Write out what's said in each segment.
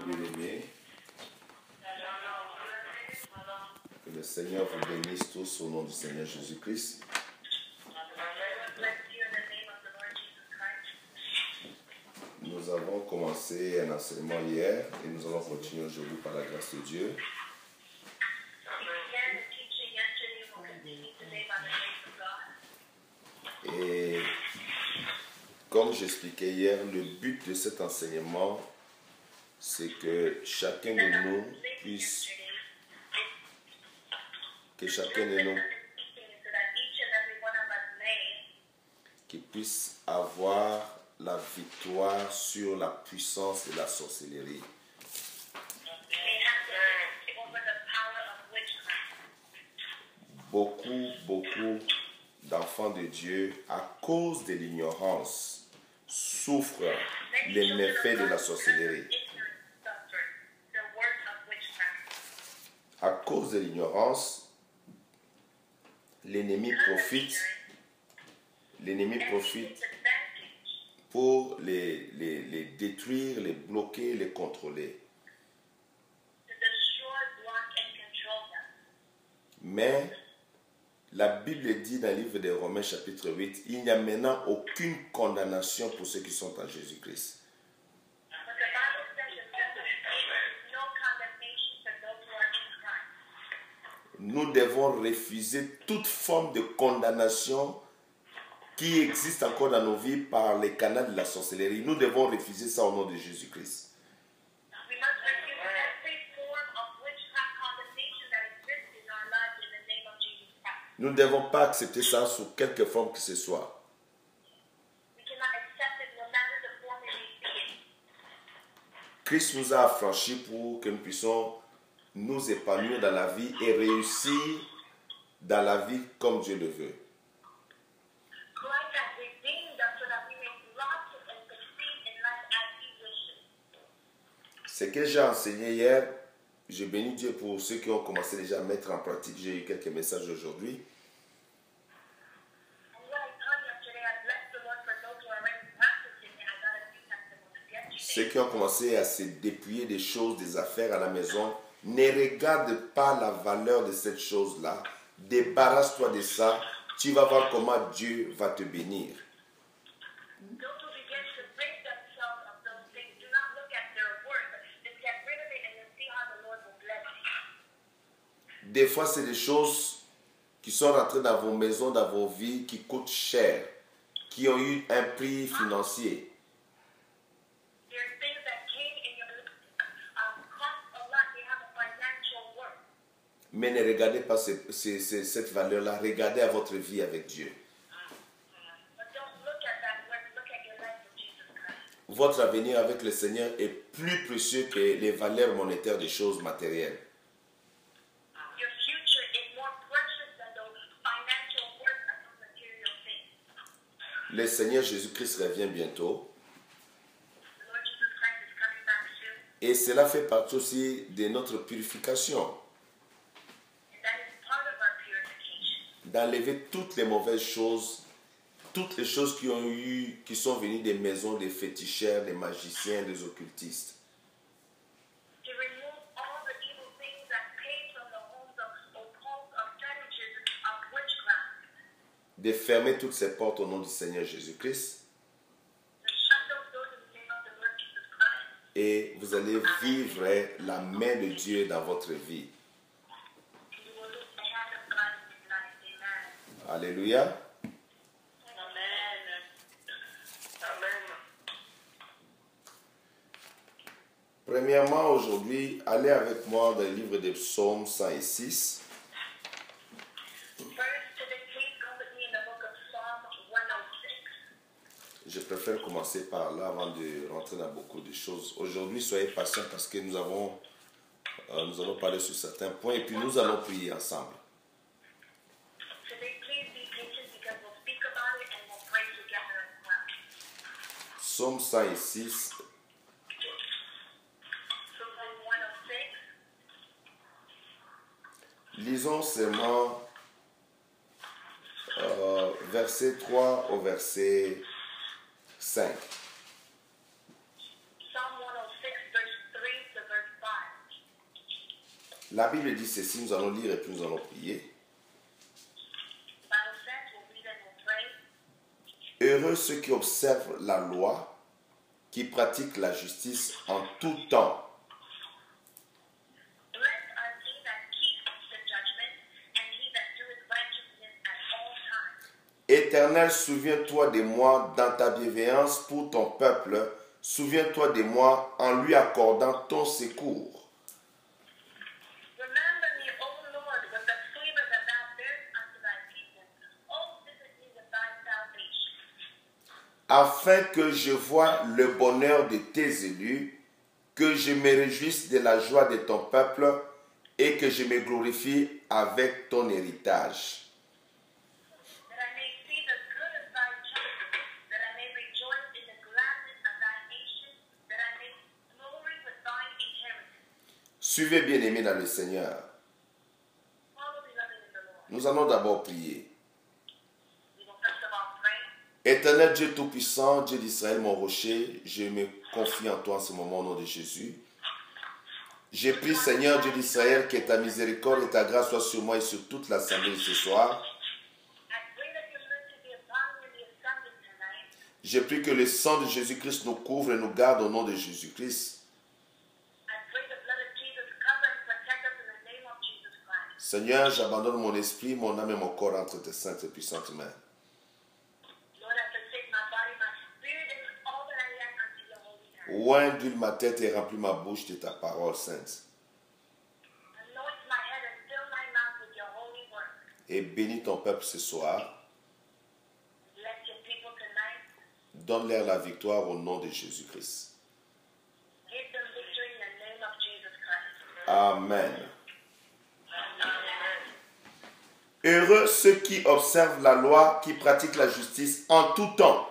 bien-aimés. Que le Seigneur vous bénisse tous au nom du Seigneur Jésus-Christ. Nous avons commencé un enseignement hier et nous allons continuer aujourd'hui par la grâce de Dieu. Et comme j'expliquais hier, le but de cet enseignement, c'est que chacun de nous puisse, qu'il puisse avoir la victoire sur la puissance de la sorcellerie. Beaucoup d'enfants de Dieu, à cause de l'ignorance, souffrent les méfaits de la sorcellerie. À cause de l'ignorance, l'ennemi profite pour les détruire, les bloquer, les contrôler. Mais la Bible dit dans le livre des Romains chapitre 8, il n'y a maintenant aucune condamnation pour ceux qui sont en Jésus-Christ. Nous devons refuser toute forme de condamnation qui existe encore dans nos vies par les canaux de la sorcellerie. Nous devons refuser ça au nom de Jésus-Christ. Nous ne devons pas accepter ça sous quelque forme que ce soit. Christ nous a affranchis pour que nous puissions nous épanouir dans la vie et réussir dans la vie comme Dieu le veut. Ce que j'ai enseigné hier, je bénis Dieu pour ceux qui ont commencé déjà à mettre en pratique. J'ai eu quelques messages aujourd'hui. Ceux qui ont commencé à se dépouiller des choses, des affaires à la maison, ne regarde pas la valeur de cette chose-là. Débarrasse-toi de ça. Tu vas voir comment Dieu va te bénir. Des fois, c'est des choses qui sont rentrées dans vos maisons, dans vos vies, qui coûtent cher, qui ont eu un prix financier. Mais ne regardez pas cette valeur-là, regardez à votre vie avec Dieu. Votre avenir avec le Seigneur est plus précieux que les valeurs monétaires des choses matérielles. Le Seigneur Jésus-Christ revient bientôt. Et cela fait partie aussi de notre purification. D'enlever toutes les mauvaises choses, toutes les choses qui sont venues des maisons des féticheurs, des magiciens, des occultistes. De fermer toutes ces portes au nom du Seigneur Jésus-Christ. Et vous allez vivre la main de Dieu dans votre vie. Alléluia. Amen. Premièrement, aujourd'hui, allez avec moi dans le livre des Psaumes 106. Je préfère commencer par là avant de rentrer dans beaucoup de choses. Aujourd'hui, soyez patients parce que nous allons parler sur certains points et puis nous allons prier ensemble. Psaume 106. Lisons seulement verset 3 au verset 5. Psalm 106, verse 3 to La Bible dit ceci, nous allons lire et puis nous allons prier. Heureux ceux qui observent la loi, qui pratiquent la justice en tout temps. Éternel, souviens-toi de moi dans ta bienveillance pour ton peuple. Souviens-toi de moi en lui accordant ton secours. Afin que je voie le bonheur de tes élus, que je me réjouisse de la joie de ton peuple et que je me glorifie avec ton héritage. Suivez bien-aimés dans le Seigneur. Nous allons d'abord prier. Éternel Dieu Tout-Puissant, Dieu d'Israël, mon rocher, je me confie en toi en ce moment au nom de Jésus. Je prie, Seigneur Dieu d'Israël, que ta miséricorde et ta grâce soient sur moi et sur toute l'assemblée de ce soir. Je prie que le sang de Jésus-Christ nous couvre et nous garde au nom de Jésus-Christ. Seigneur, j'abandonne mon esprit, mon âme et mon corps entre tes saintes et puissantes mains. Oint d'huile ma tête et remplis ma bouche de ta parole sainte. Et bénis ton peuple ce soir. Donne-leur la victoire au nom de Jésus-Christ. Amen. Heureux ceux qui observent la loi, qui pratiquent la justice en tout temps.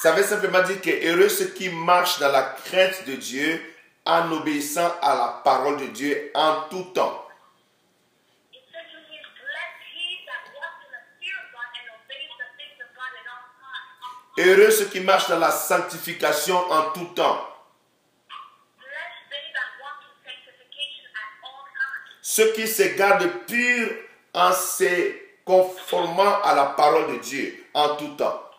Ça veut simplement dire que heureux ceux qui marchent dans la crainte de Dieu en obéissant à la parole de Dieu en tout temps. Heureux ceux qui marchent dans la sanctification en tout temps. Ceux qui se gardent purs en se conformant à la parole de Dieu en tout temps.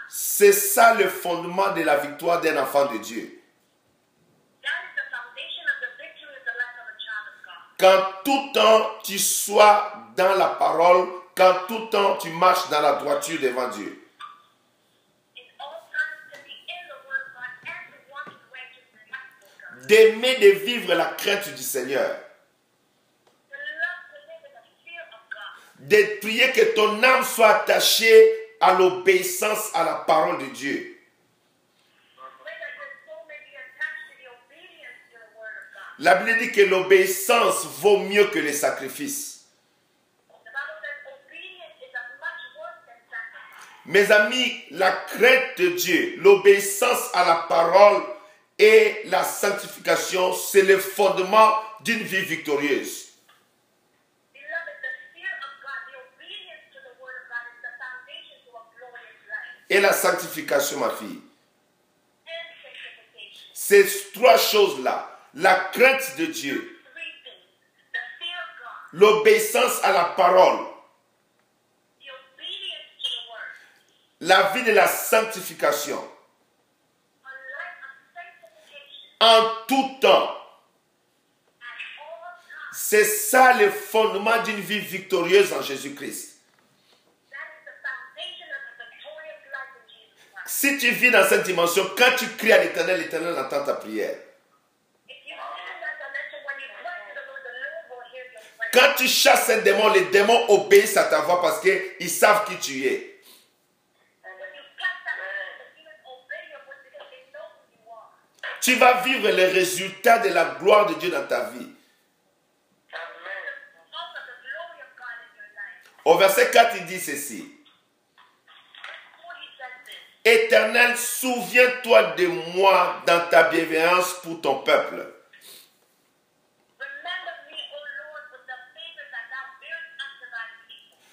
C'est ça le fondement de la victoire d'un enfant de Dieu. Qu'en tout temps tu sois dans la parole, qu'en tout temps tu marches dans la droiture devant Dieu. D'aimer de vivre la crainte du Seigneur. De prier que ton âme soit attachée à l'obéissance à la parole de Dieu. La Bible dit que l'obéissance vaut mieux que les sacrifices. Mes amis, la crainte de Dieu, l'obéissance à la parole et la sanctification, c'est le fondement d'une vie victorieuse. Et la sanctification, ma fille. Ces trois choses-là, la crainte de Dieu, l'obéissance à la parole, la vie de la sanctification, en tout temps. C'est ça le fondement d'une vie victorieuse en Jésus-Christ. Si tu vis dans cette dimension, quand tu cries à l'Éternel, l'Éternel entend ta prière. Quand tu chasses un démon, les démons obéissent à ta voix parce qu'ils savent qui tu es. Tu vas vivre les résultats de la gloire de Dieu dans ta vie. Au verset 4, il dit ceci. Éternel, souviens-toi de moi dans ta bienveillance pour ton peuple.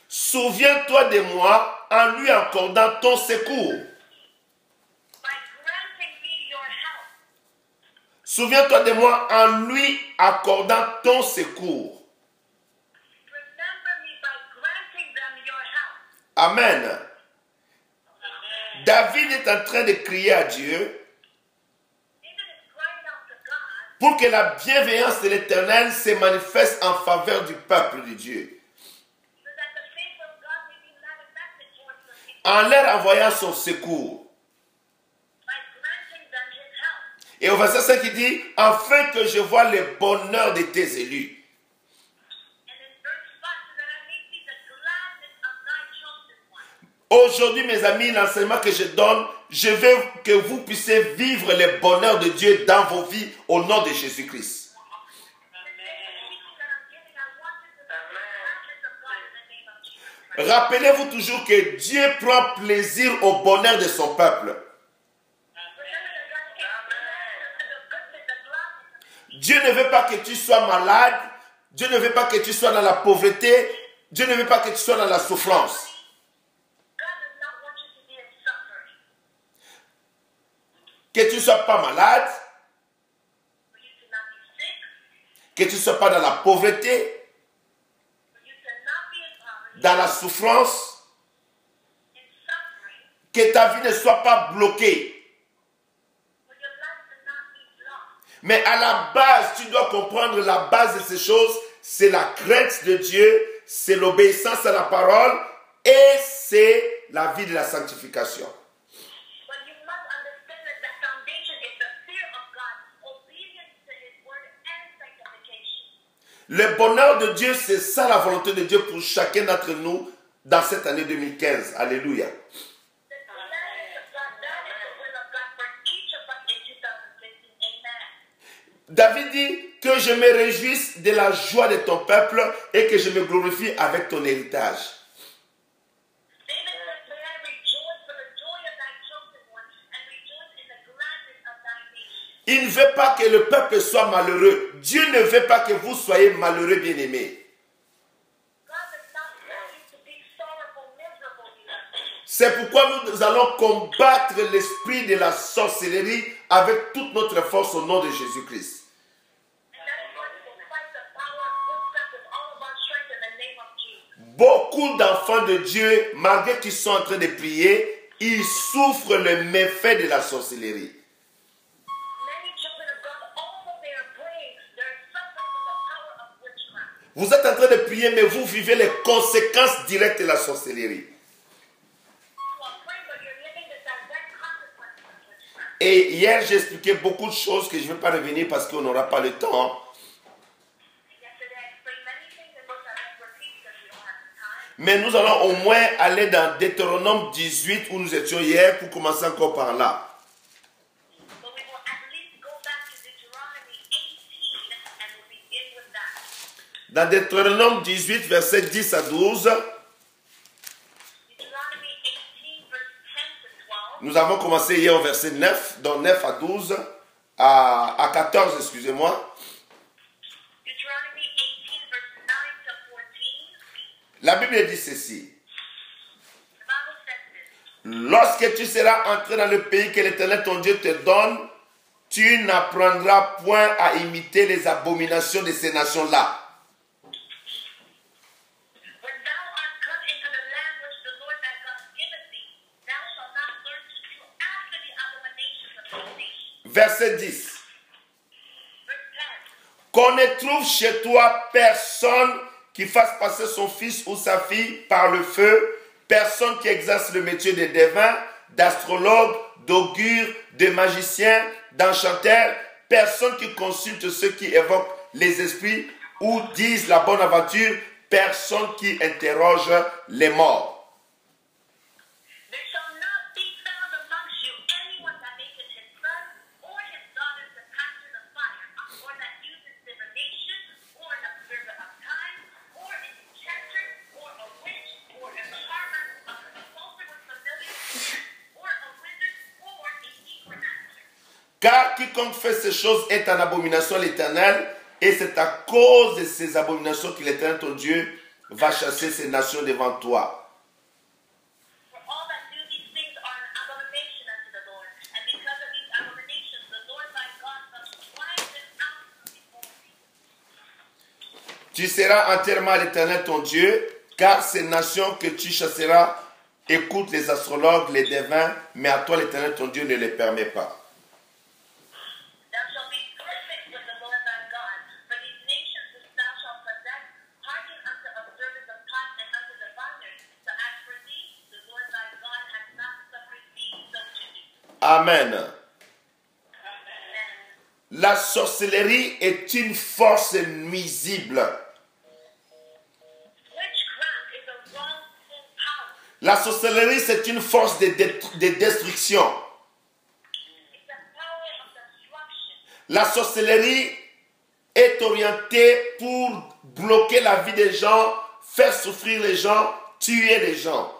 Souviens-toi de moi en lui accordant ton secours. Souviens-toi de moi en lui accordant ton secours. Amen. David est en train de crier à Dieu pour que la bienveillance de l'Éternel se manifeste en faveur du peuple de Dieu. En leur envoyant son secours. Et au verset 5, il dit, afin que je vois le bonheur de tes élus. Aujourd'hui, mes amis, l'enseignement que je donne, je veux que vous puissiez vivre le bonheur de Dieu dans vos vies au nom de Jésus-Christ. Rappelez-vous toujours que Dieu prend plaisir au bonheur de son peuple. Dieu ne veut pas que tu sois malade. Dieu ne veut pas que tu sois dans la pauvreté. Dieu ne veut pas que tu sois dans la souffrance. Que tu ne sois pas malade. Que tu ne sois pas dans la pauvreté. Dans la souffrance. Que ta vie ne soit pas bloquée. Mais à la base, tu dois comprendre la base de ces choses, c'est la crainte de Dieu, c'est l'obéissance à la parole et c'est la vie de la sanctification. Le bonheur de Dieu, c'est ça la volonté de Dieu pour chacun d'entre nous dans cette année 2015. Alléluia. David dit que je me réjouisse de la joie de ton peuple et que je me glorifie avec ton héritage. Il ne veut pas que le peuple soit malheureux. Dieu ne veut pas que vous soyez malheureux, bien-aimés. C'est pourquoi nous allons combattre l'esprit de la sorcellerie avec toute notre force au nom de Jésus-Christ. Beaucoup d'enfants de Dieu, malgré qu'ils sont en train de prier, ils souffrent le méfait de la sorcellerie. Vous êtes en train de prier, mais vous vivez les conséquences directes de la sorcellerie. Et hier, j'ai expliqué beaucoup de choses que je ne vais pas revenir parce qu'on n'aura pas le temps. Mais nous allons au moins aller dans Deutéronome 18 où nous étions hier pour commencer encore par là. Dans Deutéronome 18, versets 10 à 12, nous avons commencé hier au verset 9, donc 9 à 12, à 14, excusez-moi. La Bible dit ceci. Lorsque tu seras entré dans le pays que l'Éternel ton Dieu te donne, tu n'apprendras point à imiter les abominations de ces nations-là. Verset 10. Qu'on ne trouve chez toi personne qui fasse passer son fils ou sa fille par le feu, personne qui exerce le métier de devin, d'astrologue, d'augure, de magicien, d'enchanteur, personne qui consulte ceux qui évoquent les esprits ou disent la bonne aventure, personne qui interroge les morts. Car quiconque fait ces choses est en abomination à l'Éternel, et c'est à cause de ces abominations que l'Éternel ton Dieu va chasser ces nations devant toi. Tu seras entièrement à l'Éternel ton Dieu, car ces nations que tu chasseras écoutent les astrologues, les devins, mais à toi l'Éternel ton Dieu ne les permet pas. Amen. La sorcellerie est une force nuisible. La sorcellerie, c'est une force de destruction. La sorcellerie est orientée pour bloquer la vie des gens, faire souffrir les gens, tuer les gens.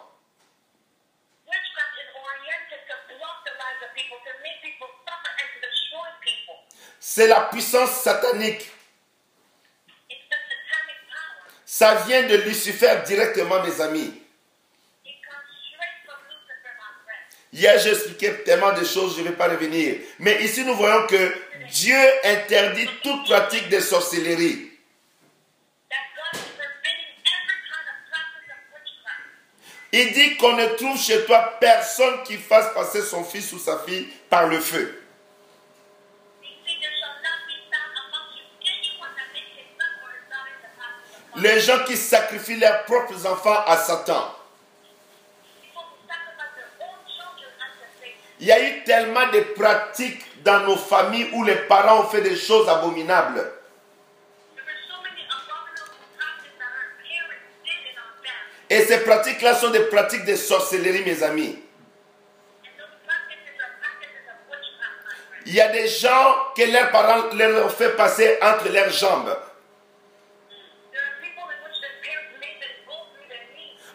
C'est la puissance satanique. Ça vient de Lucifer directement, mes amis. Hier, j'ai expliqué tellement de choses, je ne vais pas revenir. Mais ici, nous voyons que Dieu interdit toute pratique de sorcellerie. Il dit qu'on ne trouve chez toi personne qui fasse passer son fils ou sa fille par le feu. Les gens qui sacrifient leurs propres enfants à Satan. Il y a eu tellement de pratiques dans nos familles où les parents ont fait des choses abominables. Et ces pratiques-là sont des pratiques de sorcellerie, mes amis. Il y a des gens que leurs parents leur ont fait passer entre leurs jambes.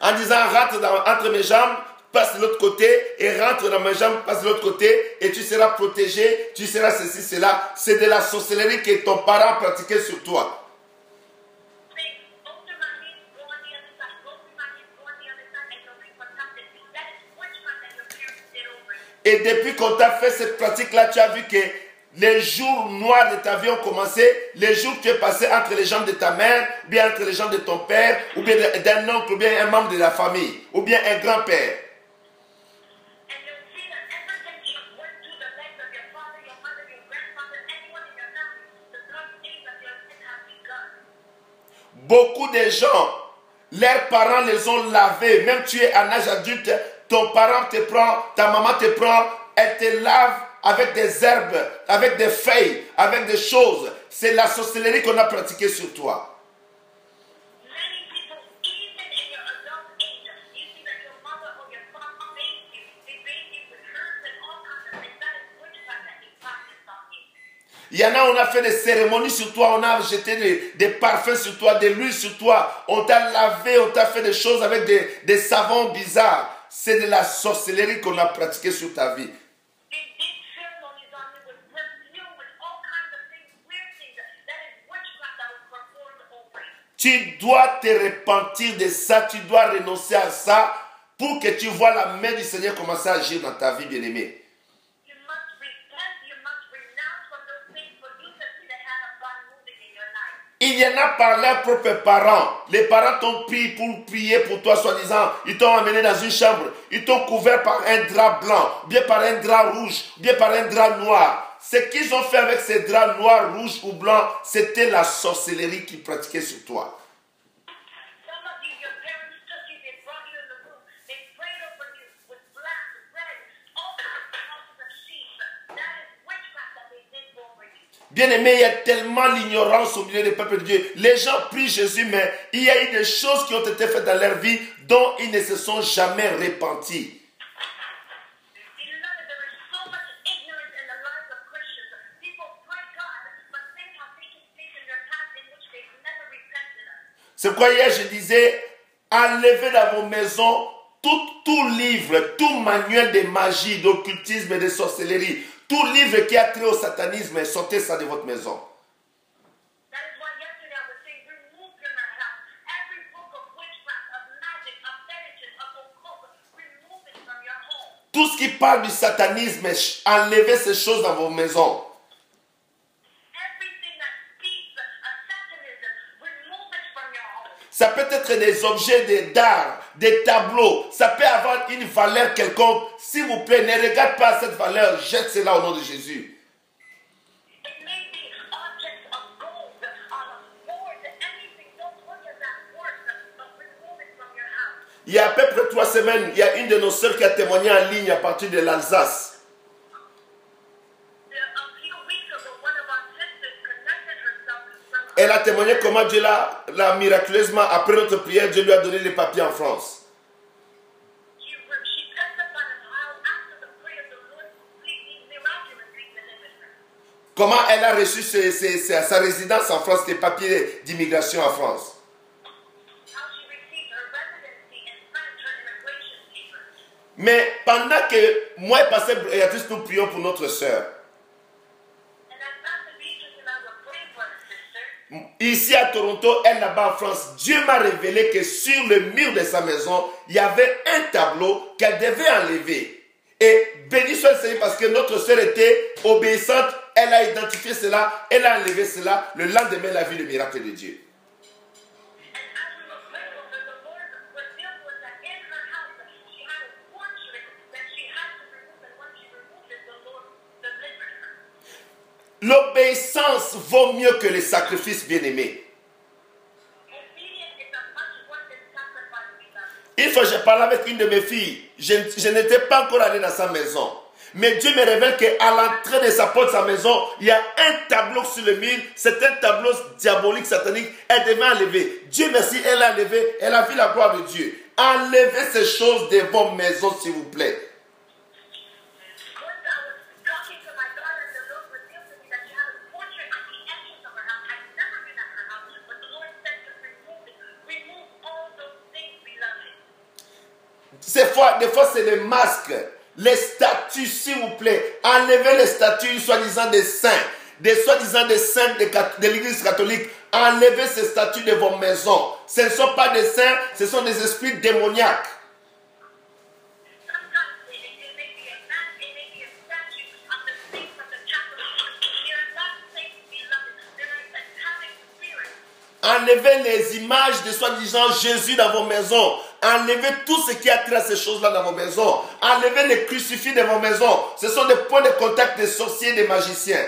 En disant, rentre entre mes jambes, passe de l'autre côté, et rentre dans mes jambes, passe de l'autre côté, et tu seras protégé, tu seras ceci, cela. C'est de la sorcellerie que ton parent pratiquait sur toi. Et depuis qu'on t'a fait cette pratique-là, tu as vu que les jours noirs de ta vie ont commencé, les jours que tu es passé entre les jambes de ta mère, ou bien entre les jambes de ton père, ou bien d'un oncle, ou bien un membre de la famille, ou bien un grand-père. Beaucoup de gens, leurs parents les ont lavés, même tu es en âge adulte, ton parent te prend, ta maman te prend, elle te lave avec des herbes, avec des feuilles, avec des choses. C'est la sorcellerie qu'on a pratiquée sur toi. Il y en a, on a fait des cérémonies sur toi, on a jeté des parfums sur toi, de l'huile sur toi, on t'a lavé, on t'a fait des choses avec des savons bizarres. C'est de la sorcellerie qu'on a pratiquée sur ta vie. Tu dois te repentir de ça, tu dois renoncer à ça pour que tu vois la main du Seigneur commencer à agir dans ta vie, bien-aimée. Il y en a par leurs propres parents. Les parents t'ont pris pour prier pour toi, soi-disant. Ils t'ont amené dans une chambre. Ils t'ont couvert par un drap blanc, bien par un drap rouge, bien par un drap noir. Ce qu'ils ont fait avec ces draps noirs, rouges ou blancs, c'était la sorcellerie qu'ils pratiquaient sur toi. Bien-aimé, il y a tellement l'ignorance au milieu des peuples de Dieu. Les gens prient Jésus, mais il y a eu des choses qui ont été faites dans leur vie dont ils ne se sont jamais repentis. C'est pourquoi hier je disais, enlevez dans vos maisons tout livre, tout manuel de magie, d'occultisme et de sorcellerie. Tout livre qui a trait au satanisme, sortez ça de votre maison. Tout ce qui parle du satanisme, enlevez ces choses dans vos maisons. c'est des objets d'art, des tableaux, ça peut avoir une valeur quelconque. S'il vous plaît, ne regarde pas cette valeur, jette cela au nom de Jésus. Il y a à peu près 3 semaines, il y a une de nos sœurs qui a témoigné en ligne à partir de l'Alsace. Elle a témoigné comment Dieu l'a miraculeusement, après notre prière, Dieu lui a donné les papiers en France. Comment elle a reçu sa résidence en France, les papiers d'immigration en France. Mais pendant que moi et Pasteur Béatrice, nous prions pour notre sœur, ici à Toronto, elle là-bas en France, Dieu m'a révélé que sur le mur de sa maison, il y avait un tableau qu'elle devait enlever. Et béni soit le Seigneur parce que notre sœur était obéissante, elle a identifié cela, elle a enlevé cela. Le lendemain, elle a vu le miracle de Dieu. L'obéissance vaut mieux que les sacrifices, bien-aimés. Une fois, j'ai parlé avec une de mes filles. Je n'étais pas encore allé dans sa maison. Mais Dieu me révèle qu'à l'entrée de sa porte, sa maison, il y a un tableau sur le mur. C'est un tableau diabolique, satanique. Elle devait enlever. Dieu merci, elle a enlevé. Elle a vu la gloire de Dieu. Enlevez ces choses de vos maisons, s'il vous plaît. Des fois, c'est les masques, les statues, s'il vous plaît. Enlevez les statues, soi-disant des saints, soi-disant des saints de l'Église catholique. Enlevez ces statues de vos maisons. Ce ne sont pas des saints, ce sont des esprits démoniaques. Enlevez les images de soi-disant Jésus dans vos maisons. Enlevez tout ce qui a trait à ces choses-là dans vos maisons. Enlevez les crucifix de vos maisons. Ce sont des points de contact des sorciers et des magiciens.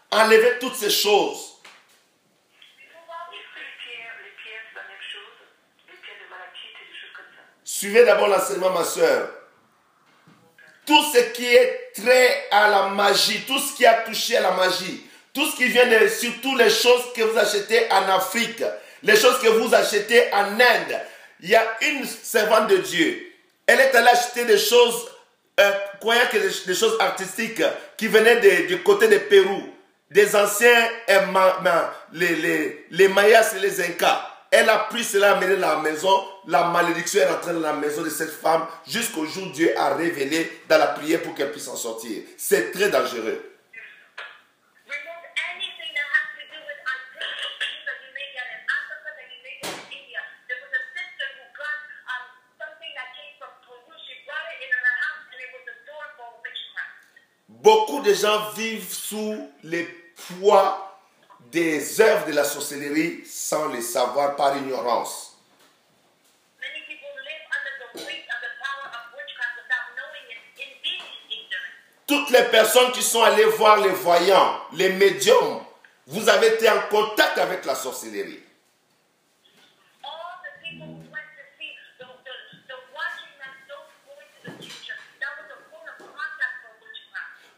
Enlevez toutes ces choses. Suivez d'abord l'enseignement, ma soeur. Tout ce qui est trait à la magie, tout ce qui a touché à la magie, tout ce qui vient de, surtout les choses que vous achetez en Afrique, les choses que vous achetez en Inde. Il y a une servante de Dieu. Elle est allée acheter des choses, croyant que des choses artistiques qui venaient du côté du Pérou, des anciens, les Mayas et les Incas. Elle a pris cela, amené dans la maison. La malédiction est rentrée dans la maison de cette femme jusqu'au jour où Dieu a révélé dans la prière pour qu'elle puisse en sortir. C'est très dangereux. Beaucoup de gens vivent sous les poids des œuvres de la sorcellerie sans le savoir, par ignorance. Toutes les personnes qui sont allées voir les voyants, les médiums, vous avez été en contact avec la sorcellerie.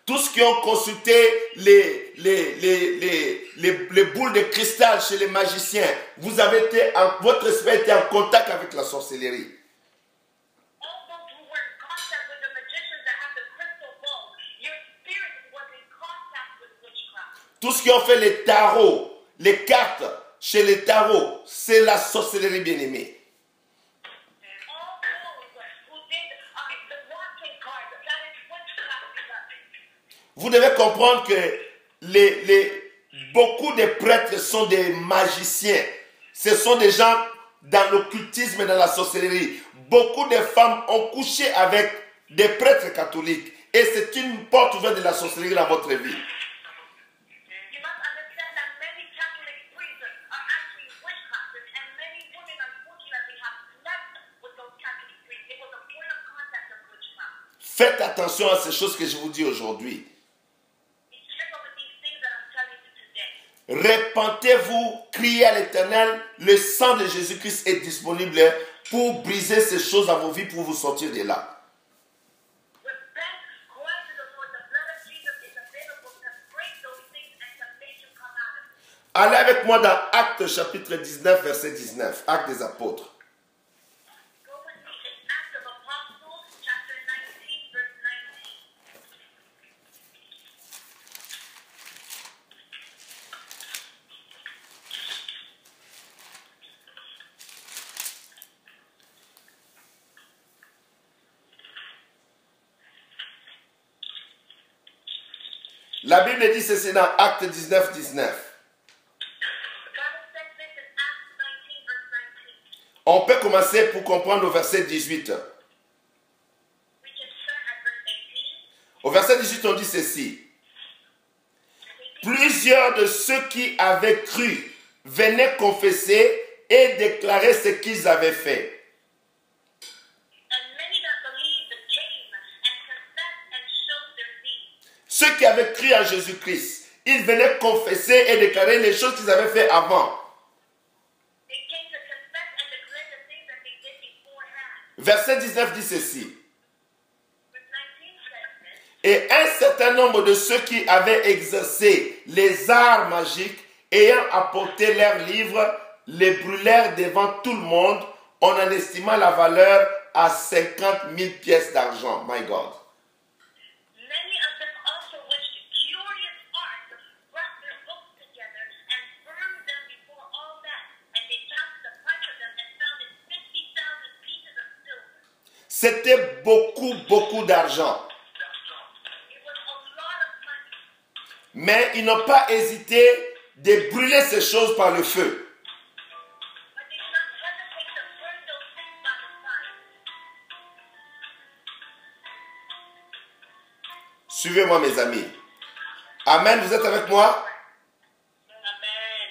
Tous ceux qui ont consulté les boules de cristal chez les magiciens, votre esprit a été en contact avec la sorcellerie. Tous ceux qui ont fait les tarots, les cartes chez les tarots, c'est la sorcellerie, bien-aimée. Vous devez comprendre que beaucoup de prêtres sont des magiciens. Ce sont des gens dans l'occultisme et dans la sorcellerie. Beaucoup de femmes ont couché avec des prêtres catholiques. Et c'est une porte ouverte de la sorcellerie dans votre vie. Faites attention à ces choses que je vous dis aujourd'hui. Repentez-vous, criez à l'Éternel. Le sang de Jésus-Christ est disponible pour briser ces choses dans vos vies, pour vous sortir de là. Allez avec moi dans Actes chapitre 19, verset 19. Actes des apôtres. La Bible dit ceci dans Actes 19, 19. On peut commencer pour comprendre au verset 18. Au verset 18, on dit ceci. Plusieurs de ceux qui avaient cru venaient confesser et déclarer ce qu'ils avaient fait. Ceux qui avaient cru en Jésus-Christ, ils venaient confesser et déclarer les choses qu'ils avaient fait avant. Verset 19 dit ceci. Et un certain nombre de ceux qui avaient exercé les arts magiques, ayant apporté leurs livres, les brûlèrent devant tout le monde, en en estimant la valeur à 50 000 pièces d'argent. My God. C'était beaucoup d'argent. Mais ils n'ont pas hésité de brûler ces choses par le feu. Suivez-moi mes amis. Amen, vous êtes avec moi? Amen.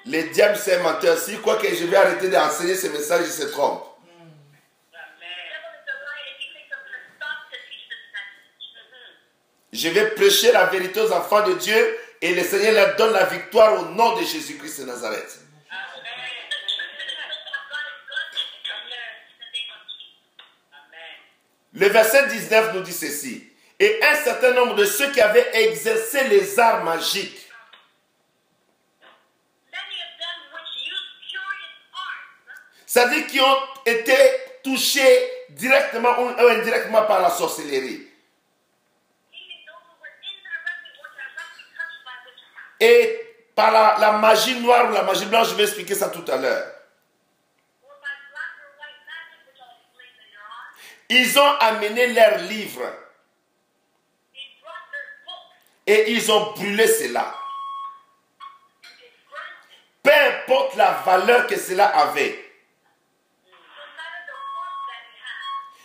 Les diables, c'est un menteur. Si quoi que je vais arrêter d'enseigner ce message, il se trompe. Je vais prêcher la vérité aux enfants de Dieu et le Seigneur leur donne la victoire au nom de Jésus-Christ de Nazareth. Le verset 19 nous dit ceci. Et un certain nombre de ceux qui avaient exercé les arts magiques, c'est-à-dire qui ont été touchés directement ou indirectement par la sorcellerie, et par la magie noire ou la magie blanche, je vais expliquer ça tout à l'heure. Ils ont amené leurs livres et ils ont brûlé cela. Peu importe la valeur que cela avait.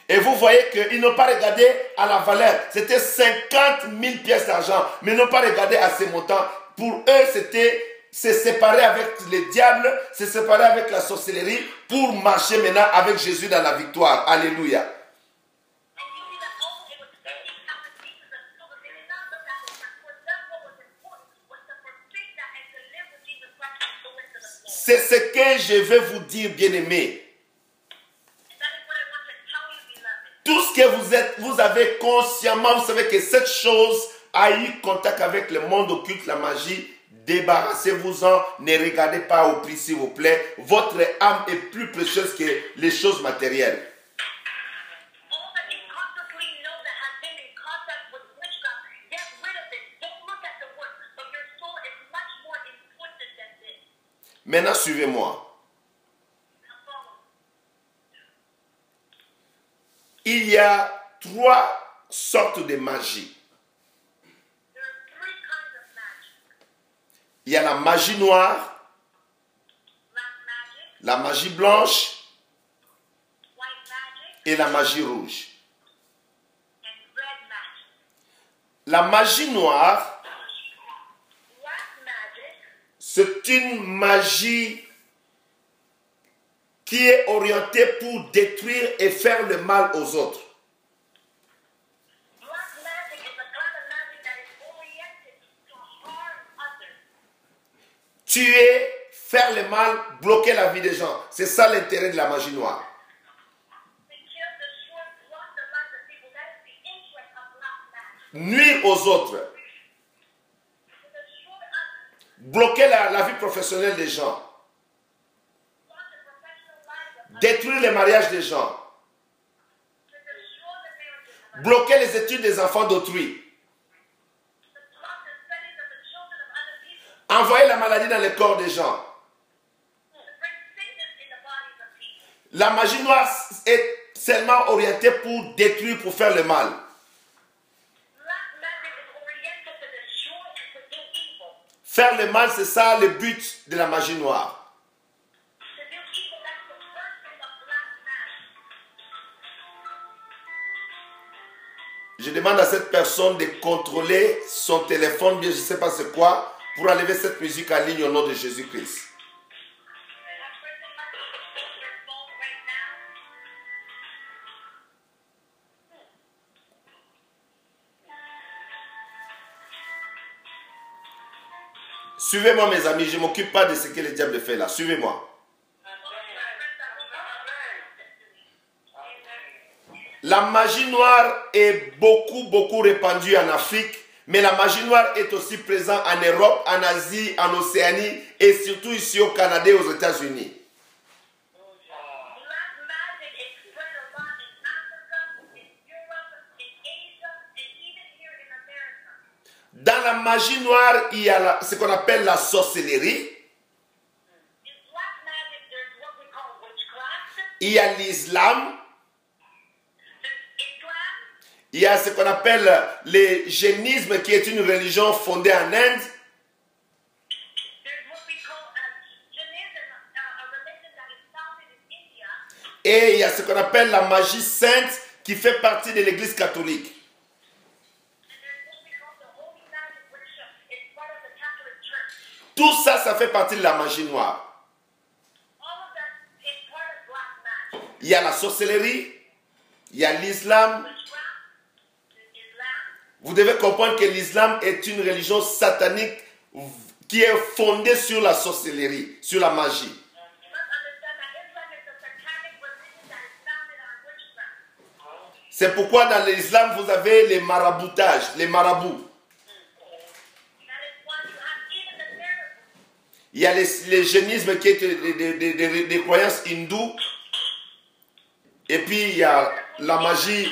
Et vous voyez qu'ils n'ont pas regardé à la valeur. C'était 50 000 pièces d'argent. Mais ils n'ont pas regardé à ces montants. Pour eux, c'était se séparer avec les diables, se séparer avec la sorcellerie pour marcher maintenant avec Jésus dans la victoire. Alléluia. C'est ce que je vais vous dire, bien-aimés. Tout ce que vous avez consciemment, vous savez que cette chose a eu contact avec le monde occulte, la magie. Débarrassez-vous-en, ne regardez pas au prix, s'il vous plaît. Votre âme est plus précieuse que les choses matérielles. Maintenant, suivez-moi. Il y a 3 sortes de magie. Il y a la magie noire, la magie blanche et la magie rouge. La magie noire, black magic, c'est une magie qui est orientée pour détruire et faire le mal aux autres. black magic is a kind of magic that is oriented to harm others. Tuer, faire le mal, bloquer la vie des gens. C'est ça l'intérêt de la magie noire. To kill, destroy, block the lives of people. That is the interest of black magic. Nuire aux autres, To destroy others, bloquer la vie professionnelle des gens, block the professional lives of others, détruire les mariages des gens, to destroy the marriages of others, bloquer les études des enfants d'autrui, to block the studies of the children of other people, envoyer la maladie dans le corps des gens. to bring sickness in the bodies of people. La magie noire est seulement orientée pour détruire, pour faire le mal. Black magic is oriented to destroy and to do evil. Faire le mal, c'est ça le but de la magie noire. To do evil, that's the purpose of black magic. Je demande à cette personne de contrôler son téléphone, bien je ne sais pas c'est quoi, pour enlever cette musique en ligne au nom de Jésus-Christ. That person must control their phone right now. Suivez-moi mes amis, je ne m'occupe pas de ce que le diable fait là. Suivez-moi. La magie noire est beaucoup répandue en Afrique, mais la magie noire est aussi présente en Europe, en Asie, en Océanie et surtout ici au Canada et aux États-Unis. Black magic is spread a lot in Africa, in Europe, in Asia, and even here in America. Dans la magie noire, il y a ce qu'on appelle la sorcellerie, In black magic, there's what we call witchcraft. il y a l'islam, There's Islam. il y a ce qu'on appelle le jainisme qui est une religion fondée en Inde, There's what we call Jainism, a religion that is founded in India. et il y a ce qu'on appelle la magie sainte qui fait partie de l'église catholique. And there's what we call the holy magic, which is part of the Catholic Church. Tout ça, ça fait partie de la magie noire. All of that is part of black magic. Il y a la sorcellerie, il y a l'islam. Witchcraft, Islam. Vous devez comprendre que l'islam est une religion satanique qui est fondée sur la sorcellerie, sur la magie. You must understand that Islam is a satanic religion that is founded on witchcraft. C'est pourquoi dans l'islam, vous avez les maraboutages, les marabouts. That is why you have even the miracles. Il y a les jainismes qui est des croyances hindoues. Et puis il y a la magie,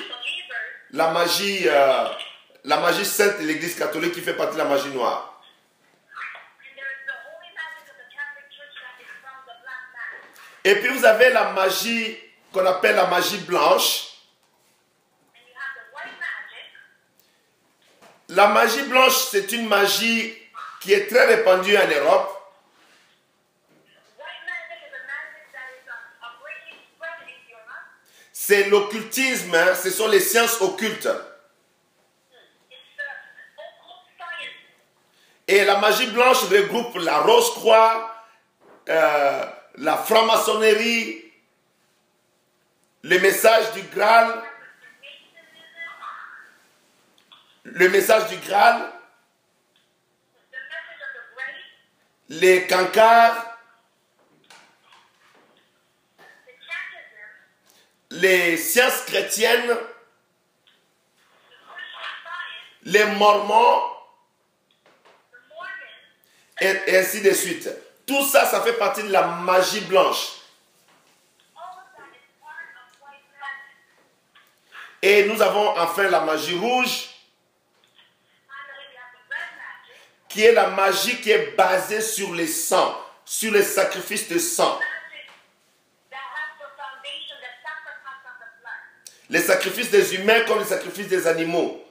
Believers, la magie sainte de l'église catholique qui fait partie de la magie noire. and there is the holy magic of the Catholic Church that is from the black magic. Et puis vous avez la magie qu'on appelle la magie blanche. And you have the white magic. La magie blanche, c'est une magie qui est très répandue en Europe. White magic is a magic that is greatly spread in Europe. C'est l'occultisme, hein, ce sont les sciences occultes. It's the occult science. Et la magie blanche regroupe la rose-croix, la franc-maçonnerie, le message du Graal, le message du Graal, The message of the grace, les cancars, the catechism, les sciences chrétiennes, the Christian science, les mormons, the Mormons, et ainsi de suite. Tout ça, ça fait partie de la magie blanche. all of that is part of white magic. Et nous avons enfin la magie rouge, Finally, we have the red magic, qui est la magie qui est basée sur les sangs, sur les sacrifices de sang. magic that has for foundation the sacrifice of the blood, Les sacrifices des humains comme les sacrifices des animaux.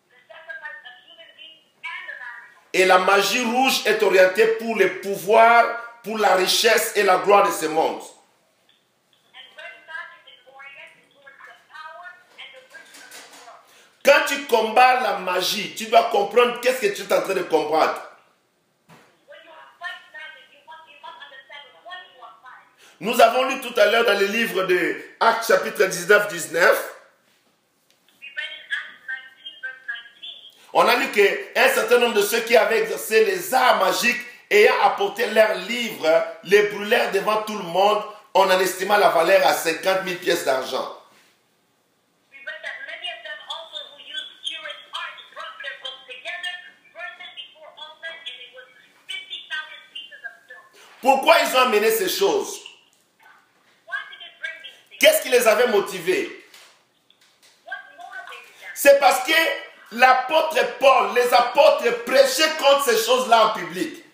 the sacrifice of human beings and of animals. Et la magie rouge est orientée pour les pouvoirs, pour la richesse et la gloire de ce monde. And red magic is oriented towards the power and the riches of this world. Quand tu combats la magie, tu dois comprendre qu'est-ce que tu es en train de comprendre. When you fight magic, you must understand what you are fighting. Nous avons lu tout à l'heure dans le livre de Actes chapitre 19. We read in Acts 19, verse 19. On a lu qu'un certain nombre de ceux qui avaient exercé les arts magiques, ayant apporté leurs livres, les brûlèrent devant tout le monde. On en estima la valeur à 50 000 pièces d'argent. We read that many of them also who used curious arts brought their books together, burned them before all men, and it was 50,000 pieces of silver. Pourquoi ils ont amené ces choses? Why did it bring these things? Qu'est-ce qui les avait motivés? What motivated them? C'est parce que l'apôtre Paul, les apôtres prêchaient contre ces choses-là en public.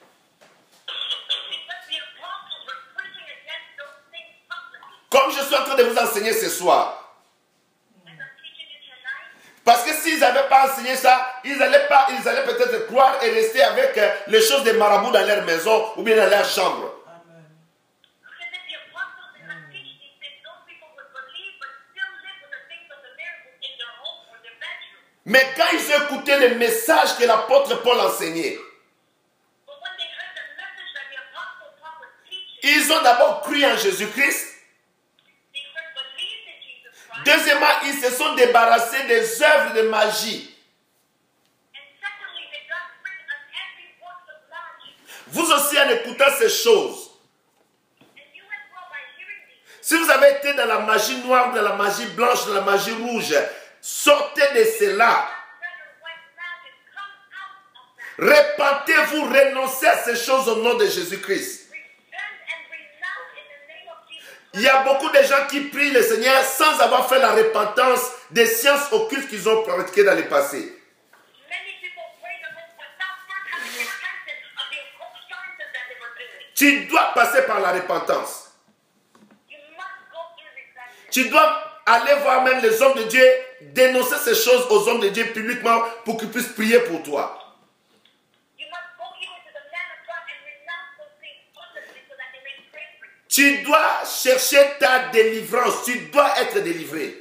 Because the apostles were preaching against those things publicly. Comme je suis en train de vous enseigner ce soir. As I'm teaching you tonight, Parce que s'ils n'avaient pas enseigné ça, ils allaient peut-être croire et rester avec les choses des marabouts dans leur maison ou bien dans leur chambre. because if the apostles did not teach these things, those people would believe but still live with the things of the miracles in their home or their bedroom. Mais quand ils ont écouté le message que l'apôtre Paul enseignait, But when they heard the message that the apostle Paul was teaching, ils ont d'abord cru en Jésus-Christ. they first believed in Jesus Christ. Deuxièmement, ils se sont débarrassés des œuvres de magie. And secondly, they got rid of every work of magic. Vous aussi, en écoutant ces choses, And you as well, by hearing these, si vous avez été dans la magie noire, dans la magie blanche, dans la magie rouge, sortez de cela. red or white magic, come out of that. Repentez-vous, renoncez à ces choses au nom de Jésus-Christ. Repent and renounce in the name of Jesus Christ. Il y a beaucoup de gens qui prient le Seigneur sans avoir fait la repentance des sciences occultes qu'ils ont pratiquées dans le passé. Many people pray the Lord without first having repented of the occult sciences that they were doing. Tu dois passer par la repentance. You must go through repentance. Tu dois aller voir même les hommes de Dieu, dénoncer ces choses aux hommes de Dieu publiquement pour qu'ils puissent prier pour toi. You must go even to the man of God and renounce those things publicly so that they may pray for you. Tu dois chercher ta délivrance. Tu dois être délivré.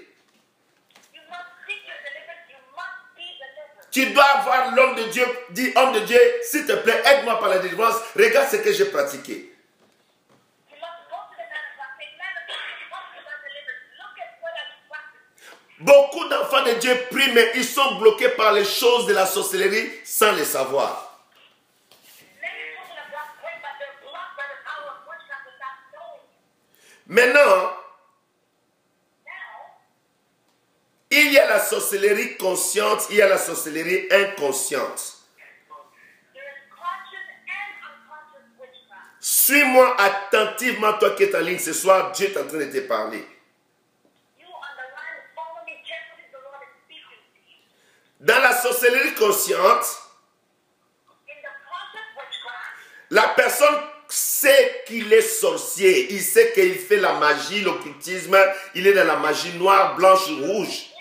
You must seek your deliverance. You must be delivered. Tu dois avoir l'homme de Dieu, dit homme de Dieu, s'il te plaît, aide-moi par la délivrance. Regarde ce que j'ai pratiqué. You must go to the man of God. Say, man of God, help me by deliverance. Look at what I've practiced. Beaucoup d'enfants de Dieu prient, mais ils sont bloqués par les choses de la sorcellerie sans le savoir. Many children of God pray, but they're blocked by the power of witchcraft without knowing. Maintenant, Now, il y a la sorcellerie consciente, il y a la sorcellerie inconsciente. there is conscious and unconscious witchcraft. Suis-moi attentivement, toi qui es en ligne ce soir, Dieu est en train de te parler. You on the line, follow me carefully. The Lord is speaking to you. Dans la sorcellerie consciente, In the conscious witchcraft, la personne sait qu'il est sorcier, il sait qu'il fait la magie, l'occultisme, il est dans la magie noire, blanche, rouge.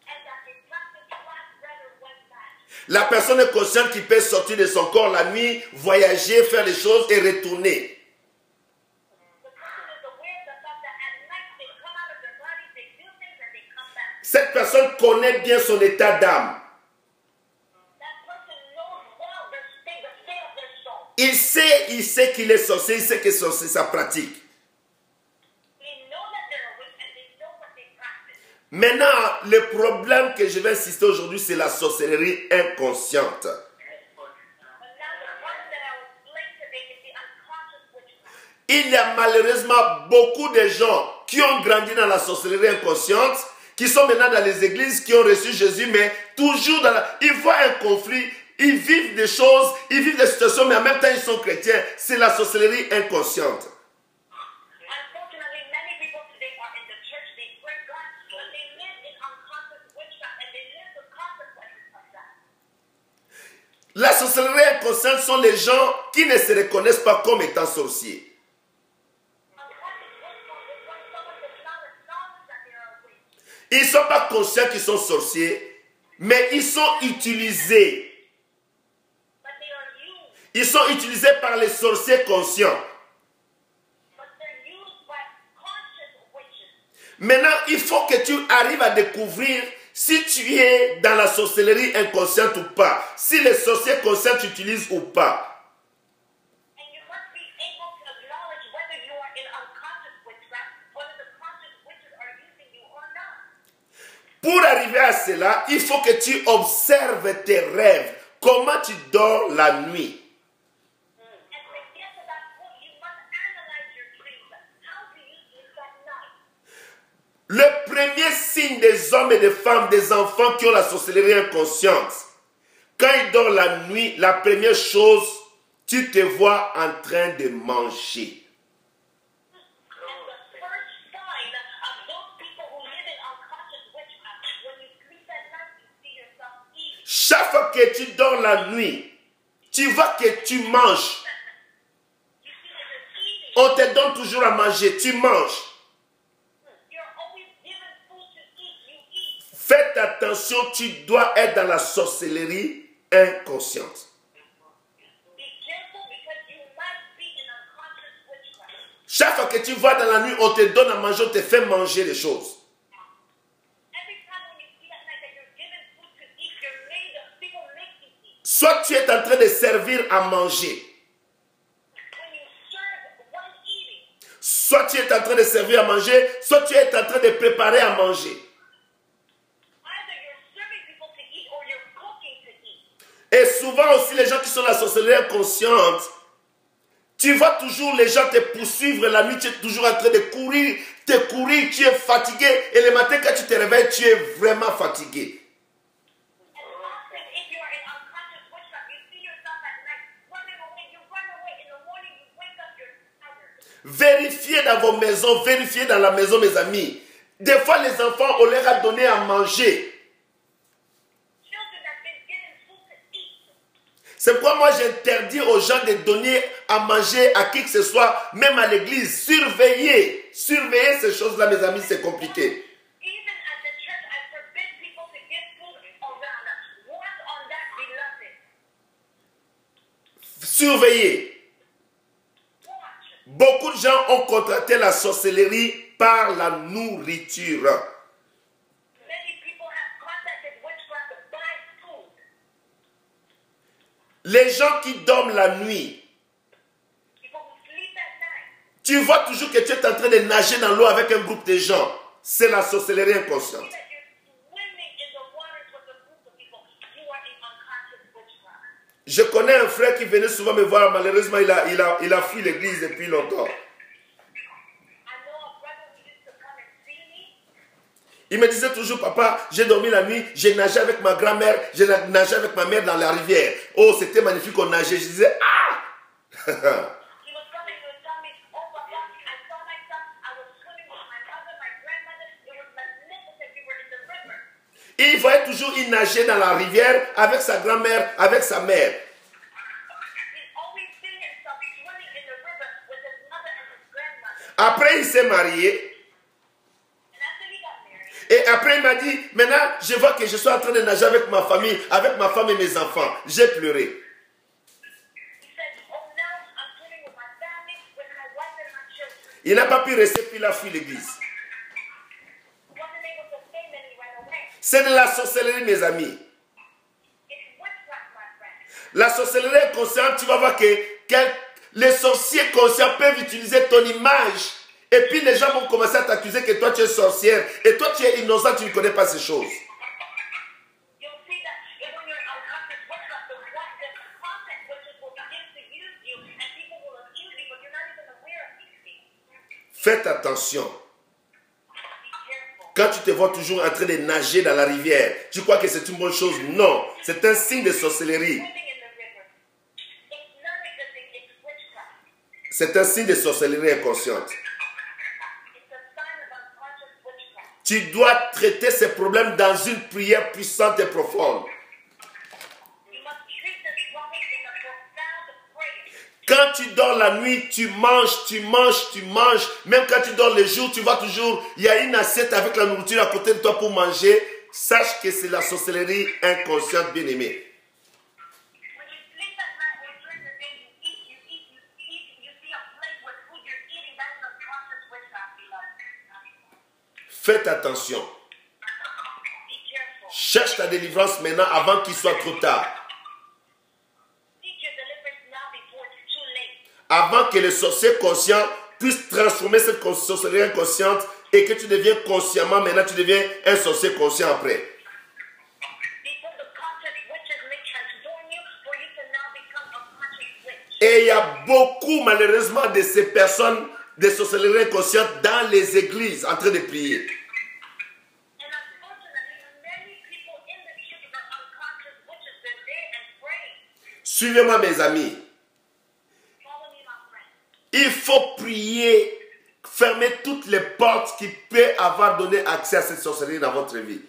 and that they practice black, red, or white magic. La personne est consciente qu'il peut sortir de son corps la nuit, voyager, faire des choses et retourner. The person is aware of the fact that at night they come out of their bodies, they do things, and they come back. Cette personne connaît bien son état d'âme. That person knows well the state of their soul. Il sait qu'il est sorcier, il sait que c'est sa pratique. They know that they're awake and they know what they practice. Maintenant, le problème que je vais insister aujourd'hui, c'est la sorcellerie inconsciente. But now the one that I will explain today is the unconscious witchcraft. Il y a malheureusement beaucoup de gens qui ont grandi dans la sorcellerie inconsciente, qui sont maintenant dans les églises, qui ont reçu Jésus, mais toujours dans la... Ils voient un conflit, ils vivent des choses, ils vivent des situations, mais en même temps ils sont chrétiens. C'est la sorcellerie inconsciente. Unfortunately, many people today are in the church, they pray God, but they live in unconscious witchcraft and they live the consequences of that. La sorcellerie inconsciente sont les gens qui ne se reconnaissent pas comme étant sorciers. Unconscious witchcraft is when someone does not acknowledge that they are awake. Ils ne sont pas conscients qu'ils sont sorciers, mais ils sont utilisés. But they are used. Ils sont utilisés par les sorciers conscients. But they're used by conscious witches. Maintenant, il faut que tu arrives à découvrir Si tu es dans la sorcellerie inconsciente ou pas, si les sorciers conscients t'utilisent ou pas. And you must be able to acknowledge whether you are in unconscious witchcraft, whether the conscious witches are using you or not. Pour arriver à cela, il faut que tu observes tes rêves. Comment tu dors la nuit? And to get to that point, you must analyze your dreams. How do you sleep at night? Le premier signe des hommes et des femmes, des enfants qui ont la sorcellerie inconsciente, quand ils dorment la nuit, la première chose, tu te vois en train de manger. And the first sign of those people who live in unconscious witchcraft, when you sleep at night, you see yourself eating. Chaque fois que tu dors la nuit, tu vois que tu manges. You see that you're eating. On te donne toujours à manger, tu manges. You're always given food to eat. You eat. Faites attention, tu dois être dans la sorcellerie inconsciente. Be careful because you might be in unconscious witchcraft. Chaque fois que tu vas dans la nuit, on te donne à manger, on te fait manger les choses. Every time when you see at night that you're given food to eat, you're made of people make you eat. Soit tu es en train de servir à manger, When you serve, what is eating? soit tu es en train de servir à manger, soit tu es en train de préparer à manger. Either you're serving people to eat or you're cooking to eat. Et souvent aussi, les gens qui sont dans la sorcellerie inconsciente, tu vois toujours les gens te poursuivre la nuit, tu es toujours en train de courir, tu es fatigué. Et le matin, quand tu te réveilles, tu es vraiment fatigué. And often, if you are in unconscious witchcraft, you see yourself at night running away. You run away. In the morning, you wake up, you're tired. Vérifiez dans vos maisons, vérifiez dans la maison, mes amis. Des fois, les enfants, on leur a donné à manger. Children have been given food to eat. C'est pourquoi moi, j'interdis aux gens de donner à manger à qui que ce soit, même à l'église. Surveillez ces choses-là, mes amis, c'est compliqué. Even at the church, I forbid people to give food around us. Watch on that, beloved. Surveillez. Watch. Beaucoup de gens ont contracté la sorcellerie par la nourriture. Many people have contacted witchcraft by food. Les gens qui dorment la nuit, People who sleep at night. tu vois toujours que tu es en train de nager dans l'eau avec un groupe de gens. C'est la sorcellerie inconsciente. See that you're swimming in the waters with a group of people. You are in unconscious witchcraft. Je connais un frère qui venait souvent me voir. Malheureusement, il a fui l'église depuis longtemps. I know a brother who used to come and see me. Il me disait toujours, papa, j'ai dormi la nuit, j'ai nagé avec ma grand-mère, j'ai nagé avec ma mère dans la rivière. Oh, c'était magnifique, on nageait. Je disais, ah! He was coming to tell me, oh, Papa, I saw myself. I was swimming with my mother, my grandmother. It was magnificent. We were in the river. Il voyait toujours, il nageait dans la rivière avec sa grand-mère, avec sa mère. He's always seen himself swimming in the river with his mother and his grandmother. Après, il s'est marié. And after he got married, Et après, il m'a dit, maintenant, je vois que je suis en train de nager avec ma famille, avec ma femme et mes enfants. J'ai pleuré. he said, oh, now I'm swimming with my family, with my wife and my children. Il n'a pas pu rester, puis il a fui l'église. He wasn't able to stay, then he ran away. C'est de la sorcellerie, mes amis. It's witchcraft, my friend. La sorcellerie inconsciente, tu vas voir que les sorciers conscients peuvent utiliser ton image. Et puis les gens vont commencer à t'accuser que toi tu es sorcière. Et toi tu es innocent, tu ne connais pas ces choses. You'll see that when you're in unconscious witchcraft, the contact witches will begin to use you, and people will accuse you, but you're not even aware of these things. Faites attention. Be careful. Quand tu te vois toujours en train de nager dans la rivière, tu crois que c'est une bonne chose? Non, c'est un signe de sorcellerie. Swimming in the river. It's not a good thing, it's witchcraft. C'est un signe de sorcellerie inconsciente. It's a sign of unconscious witchcraft. Tu dois traiter ces problèmes dans une prière puissante et profonde. You must treat this problem in a profound prayer. Quand tu dors la nuit, tu manges, tu manges, tu manges. Même quand tu dors le jour, tu vois toujours, il y a une assiette avec la nourriture à côté de toi pour manger. Sache que c'est la sorcellerie inconsciente, bien-aimée. When you sleep at night or during the day, you see a plate with food you're eating, that is unconscious witchcraft, beloved. Faites attention. Be careful. Cherche ta délivrance maintenant avant qu'il soit trop tard. Seek your deliverance now before it's too late. Avant que le sorcier conscient puisse transformer cette sorcellerie inconsciente et que tu deviens consciemment, maintenant tu deviens un sorcier conscient après. Before the conscious witches may transform you, for you to now become a conscious witch. Et il y a beaucoup malheureusement de ces personnes, des sorcelleries inconscientes dans les églises en train de prier. And unfortunately, many people in the church are unconscious witches. They're there and praying. Suivez-moi mes amis. Follow me, my friend. Il faut prier, fermer toutes les portes qui peuvent avoir donné accès à cette sorcellerie dans votre vie.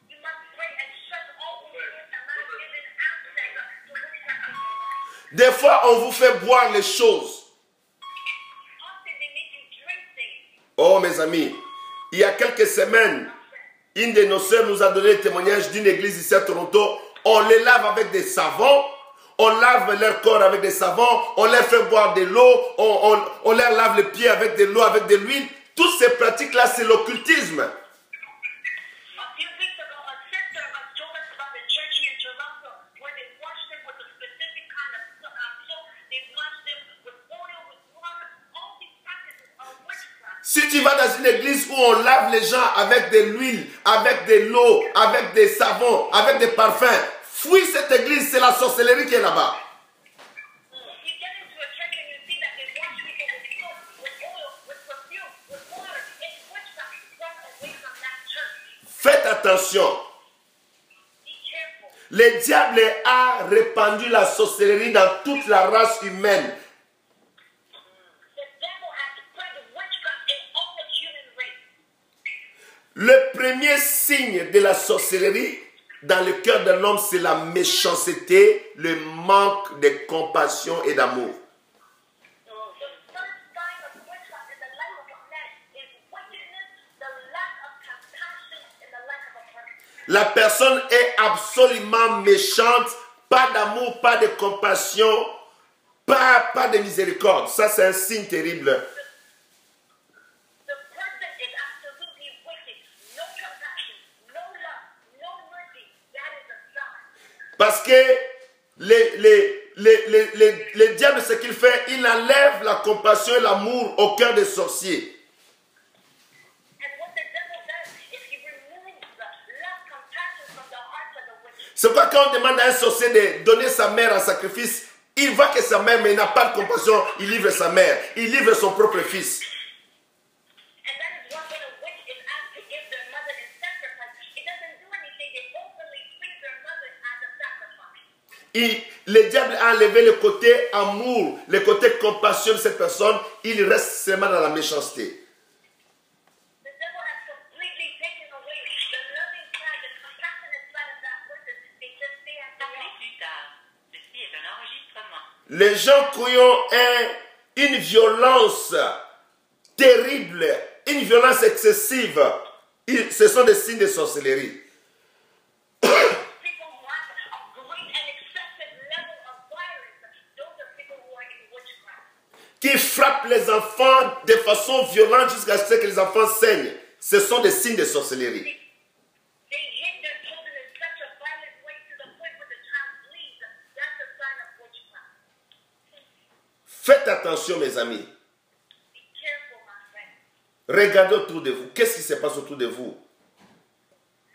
You must pray and shut all the doors that might have given access to witchcraft in your life. Des fois, on vous fait boire les choses. Often they make you drink things. Oh mes amis, il y a quelques semaines, une de nos sœurs nous a donné le témoignage d'une église ici à Toronto. On les lave avec des savons, on lave leur corps avec des savons, on leur fait boire de l'eau, on leur lave les pieds avec de l'eau, avec de l'huile. Toutes ces pratiques-là, c'est l'occultisme. A few weeks ago, a sister told us about the church here in Toronto where they washed them with a specific kind of soap. They washed them with oil, with water. All these practices are witchcraft. Si tu vas dans une église où on lave les gens avec de l'huile, avec de l'eau, avec des savons, avec des parfums, fuis cette église, c'est la sorcellerie qui est là-bas. You get into a church and you see that they wash people with soap, with oil, with perfume, with water. It's witchcraft. Run away from that church. Faites attention. Be careful. Le diable a répandu la sorcellerie dans toute la race humaine. The devil has spread witchcraft in all the human race. Le premier signe de la sorcellerie dans le cœur d'un homme, c'est la méchanceté, le manque de compassion et d'amour. The first sign of witchcraft in the life of a man is wickedness, the lack of compassion in the life of a person. La personne est absolument méchante, pas d'amour, pas de compassion, pas de miséricorde. Ça, c'est un signe terrible. The person is absolutely wicked. No compassion, no love, no mercy. That is a sign. Parce que le diable, ce qu'il fait, il enlève la compassion et l'amour au cœur des sorciers. And what the devil does is he removes the love, compassion from the hearts of the wicked. C'est pourquoi quand on demande à un sorcier de donner sa mère en sacrifice, il voit que sa mère, mais il n'a pas de compassion, il livre sa mère, il livre son propre fils. And that is why when a witch is asked to give their mother in sacrifice, it doesn't do anything. They openly treat their mother as a sacrifice. Le diable a enlevé le côté amour, le côté compassion de cette personne, il reste seulement dans la méchanceté. The devil has completely taken away the loving side, the compassionate side of that person. They just stay at the Parlez plus tard. Ceci est un enregistrement. Les gens qui ont une violence terrible, une violence excessive, ce sont des signes de sorcellerie. people who have a great and excessive level of violence. Those are people who are in witchcraft. Qui frappent les enfants de façon violente jusqu'à ce que les enfants saignent. Ce sont des signes de sorcellerie. They hit their children in such a violent way to the point where the child bleeds. That's a sign of witchcraft. Faites attention, mes amis. Be careful, my friend. Regardez autour de vous. Qu'est-ce qui se passe autour de vous?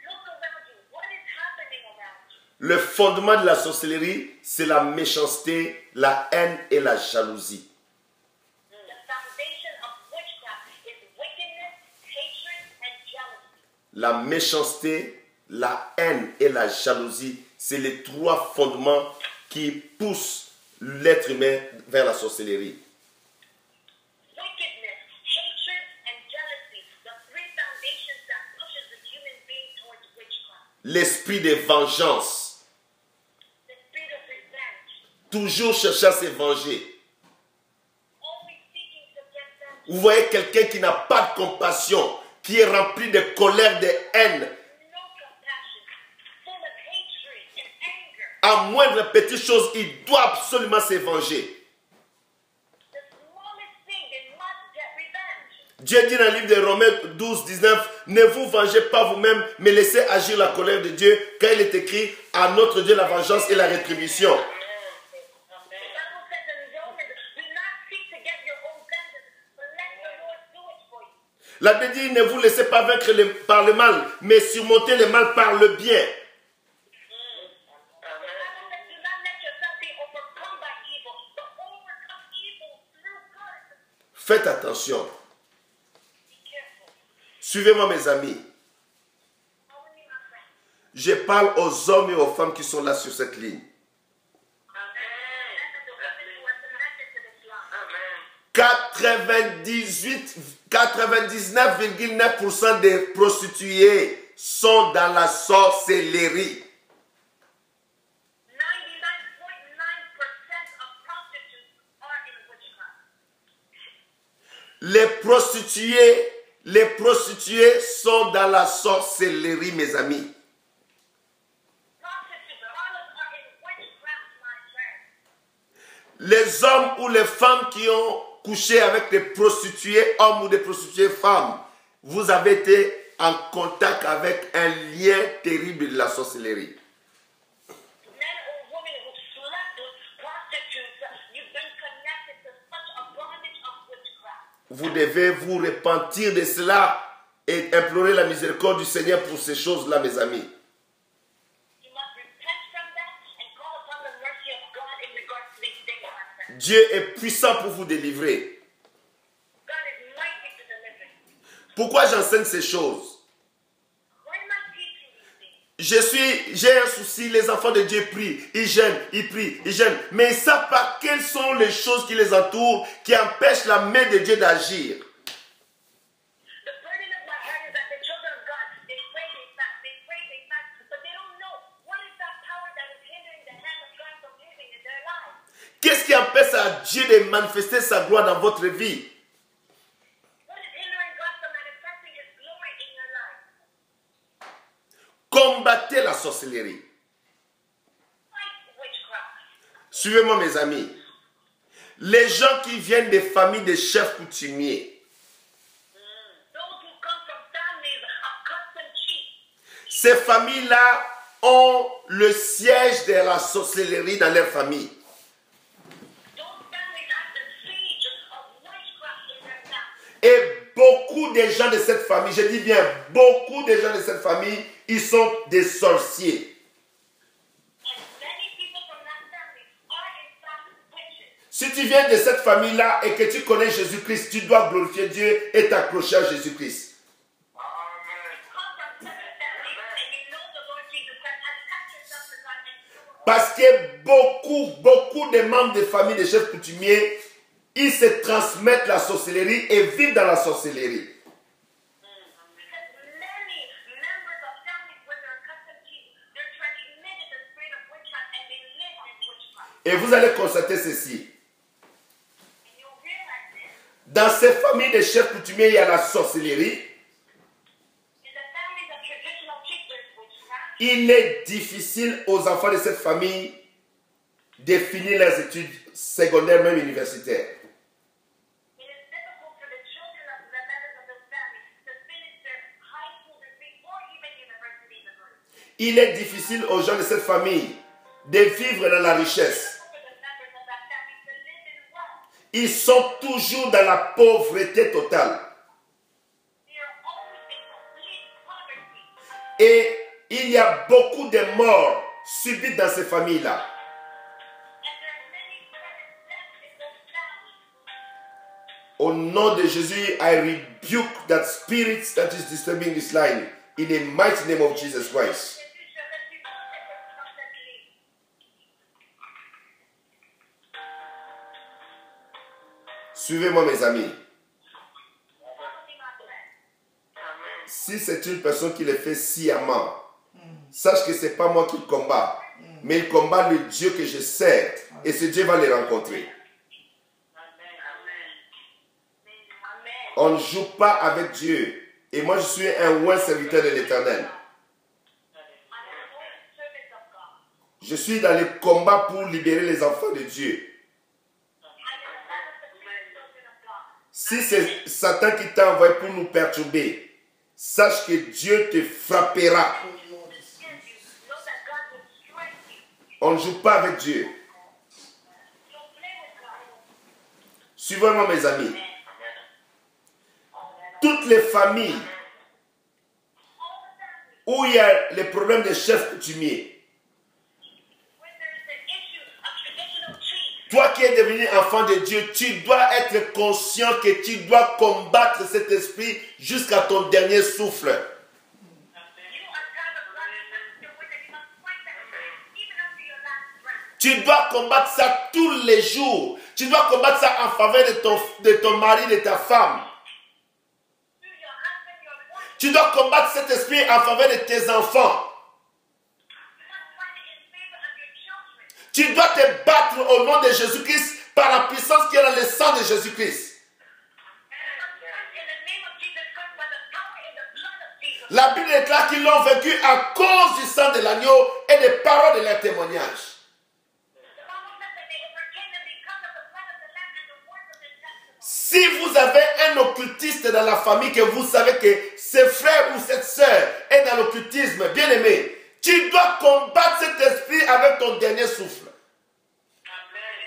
Look around you. What is happening around you? Le fondement de la sorcellerie, c'est la méchanceté, la haine et la jalousie. The foundation of witchcraft is wickedness, hatred, and jealousy. La méchanceté, la haine et la jalousie, c'est les trois fondements qui poussent l'être humain vers la sorcellerie. Wickedness, hatred, and jealousy. The three foundations that pushes the human being towards witchcraft. L'esprit de vengeance, The spirit of revenge. toujours chercher à se venger. Always seeking to get vengeance. Vous voyez quelqu'un qui n'a pas de compassion, qui est rempli de colère, de haine. No compassion. Full of hatred and anger. À moindre petite chose, il doit absolument se venger. The smallest thing, they must get revenge. Dieu dit dans le livre de Romains 12, 19, ne vous vengez pas vous-même, mais laissez agir la colère de Dieu, car il est écrit, à notre Dieu la vengeance et la rétribution. The Bible says in Romans, do not seek to get your own vengeance, but let the Lord do it for you. La Bible dit, ne vous laissez pas vaincre par le mal, mais surmontez le mal par le bien. The Bible says, do not let yourself be overcome by evil, but overcome evil through good. Faites attention. Be careful. Suivez-moi mes amis. Follow me, my friend. Je parle aux hommes et aux femmes qui sont là sur cette ligne. And the women who are connected to this line. 99,9% des prostituées sont dans la sorcellerie. 99.9% of prostitutes are in witchcraft. Les prostituées sont dans la sorcellerie, mes amis. Prostitutes, harlots are in witchcraft, my friend. Les hommes ou les femmes qui ont couché avec des prostituées hommes ou des prostituées femmes, vous avez été en contact avec un lien terrible de la sorcellerie. Men or women who slept with prostitutes, you've been connected to such a bondage of witchcraft. Vous devez vous repentir de cela et implorer la miséricorde du Seigneur pour ces choses-là, mes amis. You must repent from that and call upon the mercy of God in regards to these things, my friend. Dieu est puissant pour vous délivrer. God is mighty to deliver. Pourquoi j'enseigne ces choses? Why am I teaching these things? J'ai un souci, les enfants de Dieu prient, ils jeûnent, ils prient, ils jeûnent, mais ils ne savent pas quelles sont les choses qui les entourent, qui empêchent la main de Dieu d'agir. The burden of my heart is that the children of God, they pray, they fast, but they don't know what is that power that is hindering the hand of God from moving in their lives. Qu'est-ce qui empêche à Dieu de manifester sa gloire dans votre vie? What is hindering God from manifesting His glory in your life? Combattez la sorcellerie. Fight witchcraft. Suivez-moi, mes amis. Les gens qui viennent des familles de chefs coutumiers, Those who come from families of custom chiefs, ces familles-là ont le siège de la sorcellerie dans leur famille. those families have the siege of witchcraft in their family. Et beaucoup de gens de cette famille, je dis bien, beaucoup de gens de cette famille, ils sont des sorciers. And many people from that family are in fact witches. Si tu viens de cette famille-là et que tu connais Jésus-Christ, tu dois glorifier Dieu et t'accrocher à Jésus-Christ. You come from such a family and you know the Lord Jesus Christ, attach yourself to God and you Parce que beaucoup de membres de famille de chefs coutumiers, ils se transmettent la sorcellerie et vivent dans la sorcellerie. because many members of families with their custom chiefs, they're transmitted the spirit of witchcraft and they live in witchcraft. Et vous allez constater ceci. And you'll realize this. Dans ces familles de chefs coutumiers, il y a la sorcellerie. In the families of traditional chiefs, there's witchcraft. Il est difficile aux enfants de cette famille de finir leurs études secondaires, même universitaires. It is difficult for the children of the members of this family to finish their high school degree or even university degree. Il est difficile aux gens de cette famille de vivre dans la richesse. For the members of that family to live in wealth. Ils sont toujours dans la pauvreté totale. They are always in complete poverty. Et il y a beaucoup de morts subites dans ces familles-là. And there are many sudden deaths in those families. Au nom de Jésus, I rebuke that spirit that is disturbing this line. In the mighty name of Jesus Christ. Suivez-moi, mes amis. Si c'est une personne qui le fait sciemment, sache que ce n'est pas moi qui le combat, mais il combat le Dieu que je sers, et ce Dieu va les rencontrer. On ne joue pas avec Dieu. Et moi, je suis un oint serviteur de l'Éternel. Je suis dans le combat pour libérer les enfants de Dieu. Si c'est Satan qui t'a envoyé pour nous perturber, sache que Dieu te frappera. Know that God will strike you. On ne joue pas avec Dieu. Don't play with God. Suivez-moi, mes amis. Toutes les familles où il y a les problèmes des chefs coutumiers, When there's an issue of traditional chief, toi qui es devenu enfant de Dieu, tu dois être conscient que tu dois combattre cet esprit jusqu'à ton dernier souffle. you are God of God, the way that you must fight that even up to your last breath. Tu dois combattre ça tous les jours. Tu dois combattre ça en faveur de ton mari, de ta femme. Through your husband, your wife, Tu dois combattre cet esprit en faveur de tes enfants. you must fight it in favor of your children. Tu dois te battre au nom de Jésus-Christ par la puissance qui est dans le sang de Jésus-Christ. And you must fight in the name of Jesus Christ by the power and the blood of Jesus. La Bible déclare qu'ils l'ont vaincu à cause du sang de l'agneau et des paroles de leur témoignage. The Bible says that they overcame them because of the blood of the Lamb and the words of their testimony. Si vous avez un occultiste dans la famille, que vous savez que ce frère ou cette sœur est dans l'occultisme, bien aimé, tu dois combattre cet esprit avec ton dernier souffle. You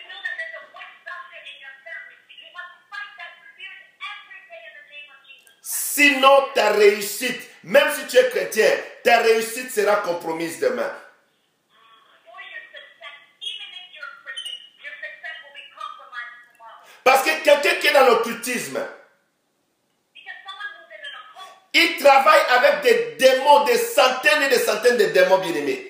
know that there's a witch doctor in your family. You must fight that spirit every day in the name of Jesus Christ. Sinon, ta réussite, même si tu es chrétien, ta réussite sera compromise demain. For your success, even if you're a Christian, your success will be compromised tomorrow. Parce que quelqu'un qui est dans l'occultisme, Because someone who's in an occult, il travaille avec des démons, des centaines et des centaines de démons bien-aimés.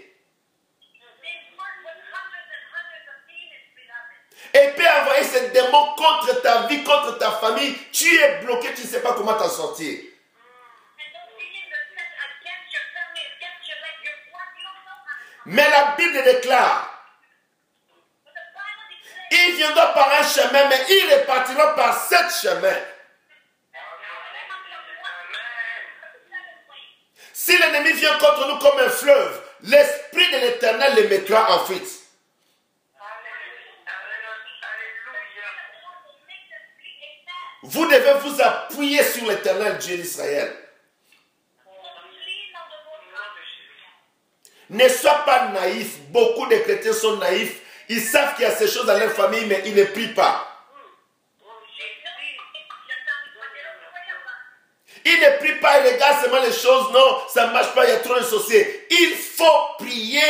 they work with hundreds and hundreds of demons, beloved. Et il peut envoyer ces démons contre ta vie, contre ta famille. Tu es bloqué, tu ne sais pas comment t'en sortir. And those demons are sent against your family, against your life, your work. You don't know how to. Mais la Bible déclare, But the Bible declares ils viendront par un chemin, mais ils repartiront par sept chemins. they must come one seven ways. Si l'ennemi vient contre nous comme un fleuve, l'Esprit de l'Éternel les mettra en fuite. Vous devez vous appuyer sur l'Éternel Dieu d'Israël. Ne sois pas naïf. Beaucoup de chrétiens sont naïfs. Ils savent qu'il y a ces choses dans leur famille, mais ils ne prient pas. Ils ne prient pas, ils regardent seulement les choses. Non, ça ne marche pas, il y a trop de sorciers. Il faut prier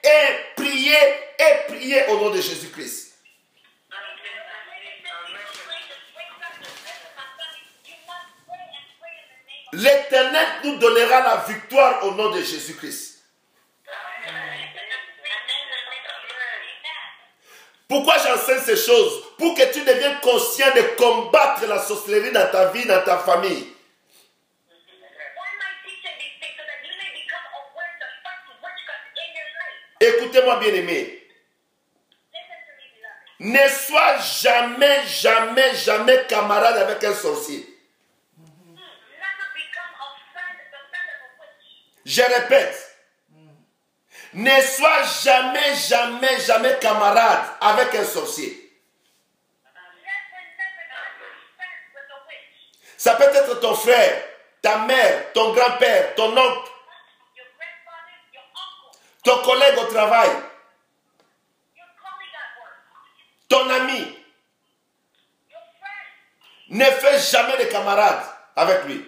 et prier et prier au nom de Jésus-Christ. L'Éternel nous donnera la victoire au nom de Jésus-Christ. Pourquoi j'enseigne ces choses? Pour que tu deviennes conscient de combattre la sorcellerie dans ta vie, dans ta famille. Écoutez-moi bien aimé. Ne sois jamais, jamais, jamais camarade avec un sorcier. Je répète. Ne sois jamais, jamais, jamais camarade avec un sorcier. Ça peut être ton frère, ta mère, ton grand-père, ton oncle, ton collègue au travail, ton ami. Ne fais jamais de camarade avec lui.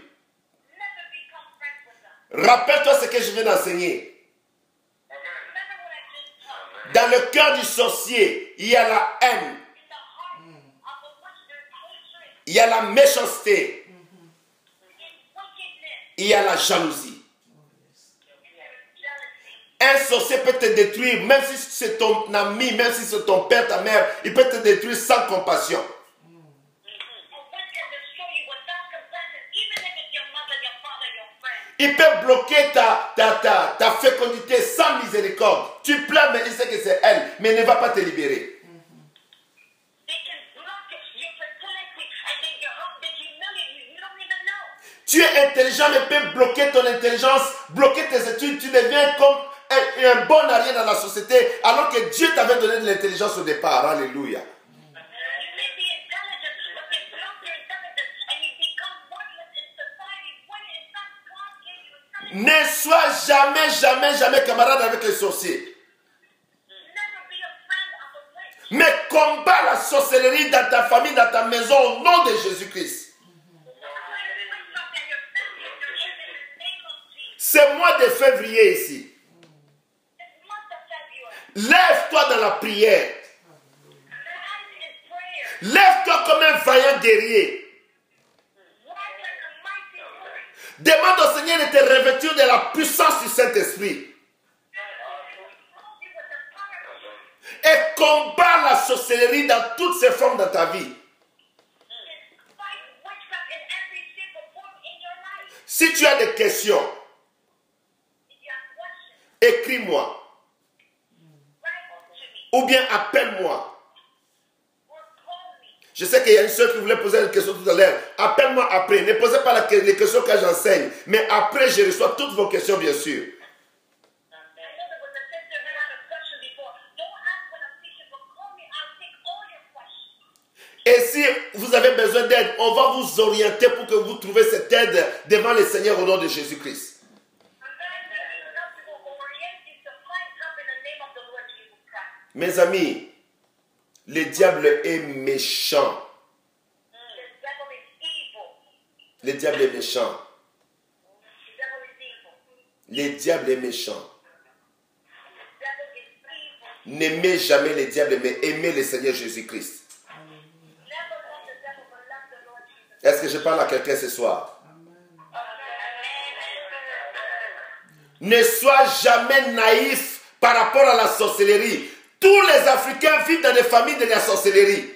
Rappelle-toi ce que je viens d'enseigner. Dans le cœur du sorcier, il y a la haine, il y a la méchanceté, il y a la jalousie. Un sorcier peut te détruire, même si c'est ton ami, même si c'est ton père, ta mère, il peut te détruire sans compassion. Il peut bloquer ta fécondité sans miséricorde. Tu pleures, mais il sait que c'est elle, mais il ne va pas te libérer. Tu es intelligent, mais peut bloquer ton intelligence, bloquer tes études. Tu deviens comme un bon arrière dans la société, alors que Dieu t'avait donné de l'intelligence au départ. Alléluia. Ne sois jamais, jamais, jamais camarade avec les sorciers. Never be a friend of a witch. Mais combat la sorcellerie dans ta famille, dans ta maison, au nom de Jésus-Christ. Witchcraft in your family, in your in the name of Jesus. C'est mois de février ici. This month of February. Lève-toi dans la prière. Rise in prayer. Lève-toi comme un vaillant guerrier. Rise like a mighty warrior. Demande au Seigneur de te revêtir de la puissance du Saint-Esprit. Et combat la sorcellerie dans toutes ses formes dans ta vie. Si tu as des questions, écris-moi. Ou bien appelle-moi. Je sais qu'il y a une soeur qui voulait poser une question tout à l'heure. Appelle-moi après. Ne posez pas les questions que j'enseigne. Mais après, je reçois toutes vos questions, bien sûr. Et si vous avez besoin d'aide, on va vous orienter pour que vous trouviez cette aide devant le Seigneur au nom de Jésus-Christ. Mes amis, le diable est méchant. Le diable est méchant. Le diable est méchant. N'aimez jamais le diable, mais aimez le Seigneur Jésus-Christ. Est-ce que je parle à quelqu'un ce soir? Ne sois jamais naïf par rapport à la sorcellerie. Tous les Africains vivent dans des familles de la sorcellerie.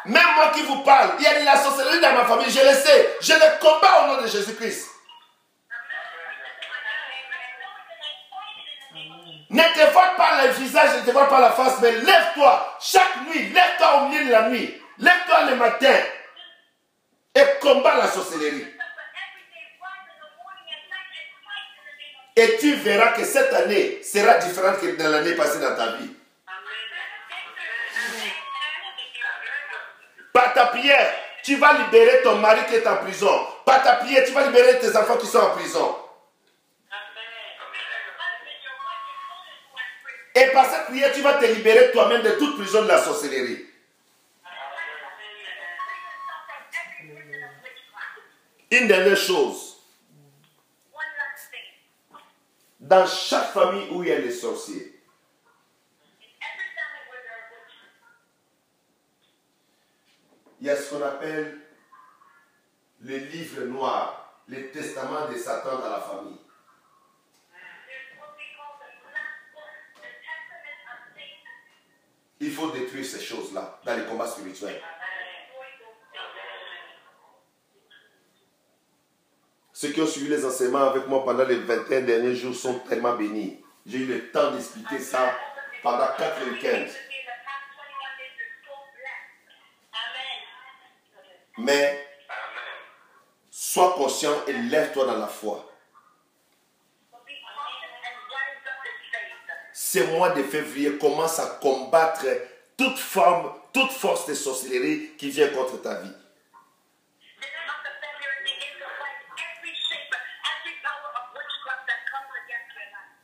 Même moi qui vous parle, il y a de la sorcellerie dans ma famille, je le sais. Je le combats au nom de Jésus-Christ. Ne te vois pas le visage, ne te vois pas la face, mais lève-toi chaque nuit, lève-toi au milieu de la nuit, lève-toi le matin et combat la sorcellerie. Et tu verras que cette année sera différente que dans l'année passée dans ta vie. Par ta prière, tu vas libérer ton mari qui est en prison. Par ta prière, tu vas libérer tes enfants qui sont en prison. Et par cette prière, tu vas te libérer toi-même de toute prison de la sorcellerie. Une dernière chose. Dans chaque famille où il y a des sorciers, il y a ce qu'on appelle le livre noir, le testament de Satan dans la famille. Il faut détruire ces choses-là dans les combats spirituels. Ceux qui ont suivi les enseignements avec moi pendant les 21 derniers jours sont tellement bénis. J'ai eu le temps d'expliquer ça pendant 4 week-ends. Mais sois conscient et lève-toi dans la foi. Ce mois de février commence à combattre toute forme, toute force de sorcellerie qui vient contre ta vie.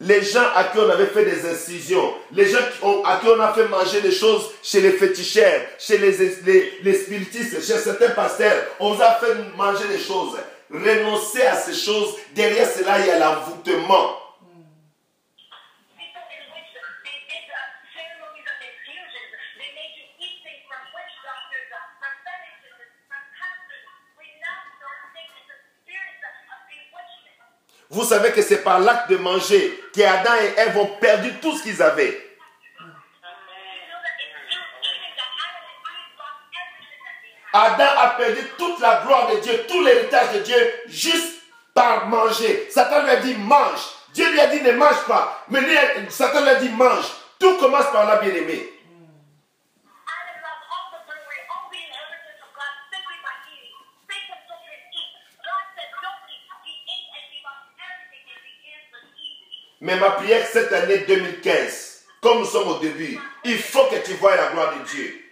Les gens à qui on avait fait des incisions, les gens à qui on a fait manger des choses chez les féticheurs, chez les spiritistes, chez certains pasteurs, on vous a fait manger des choses. Renoncez à ces choses. Derrière cela, il y a l'envoûtement. Vous savez que c'est par l'acte de manger qu'Adam et Ève ont perdu tout ce qu'ils avaient. Adam a perdu toute la gloire de Dieu, tout l'héritage de Dieu, juste par manger. Satan lui a dit mange. Dieu lui a dit ne mange pas. Mais lui, Satan lui a dit mange. Tout commence par là, bien-aimé. Mais ma prière cette année 2015, comme nous sommes au début, il faut que tu voies la gloire de Dieu.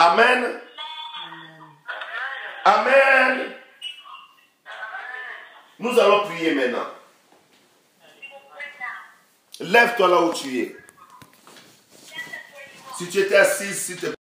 Amen. Amen. Nous allons prier maintenant. Lève-toi là où tu es. Si tu étais assis, s'il te plaît.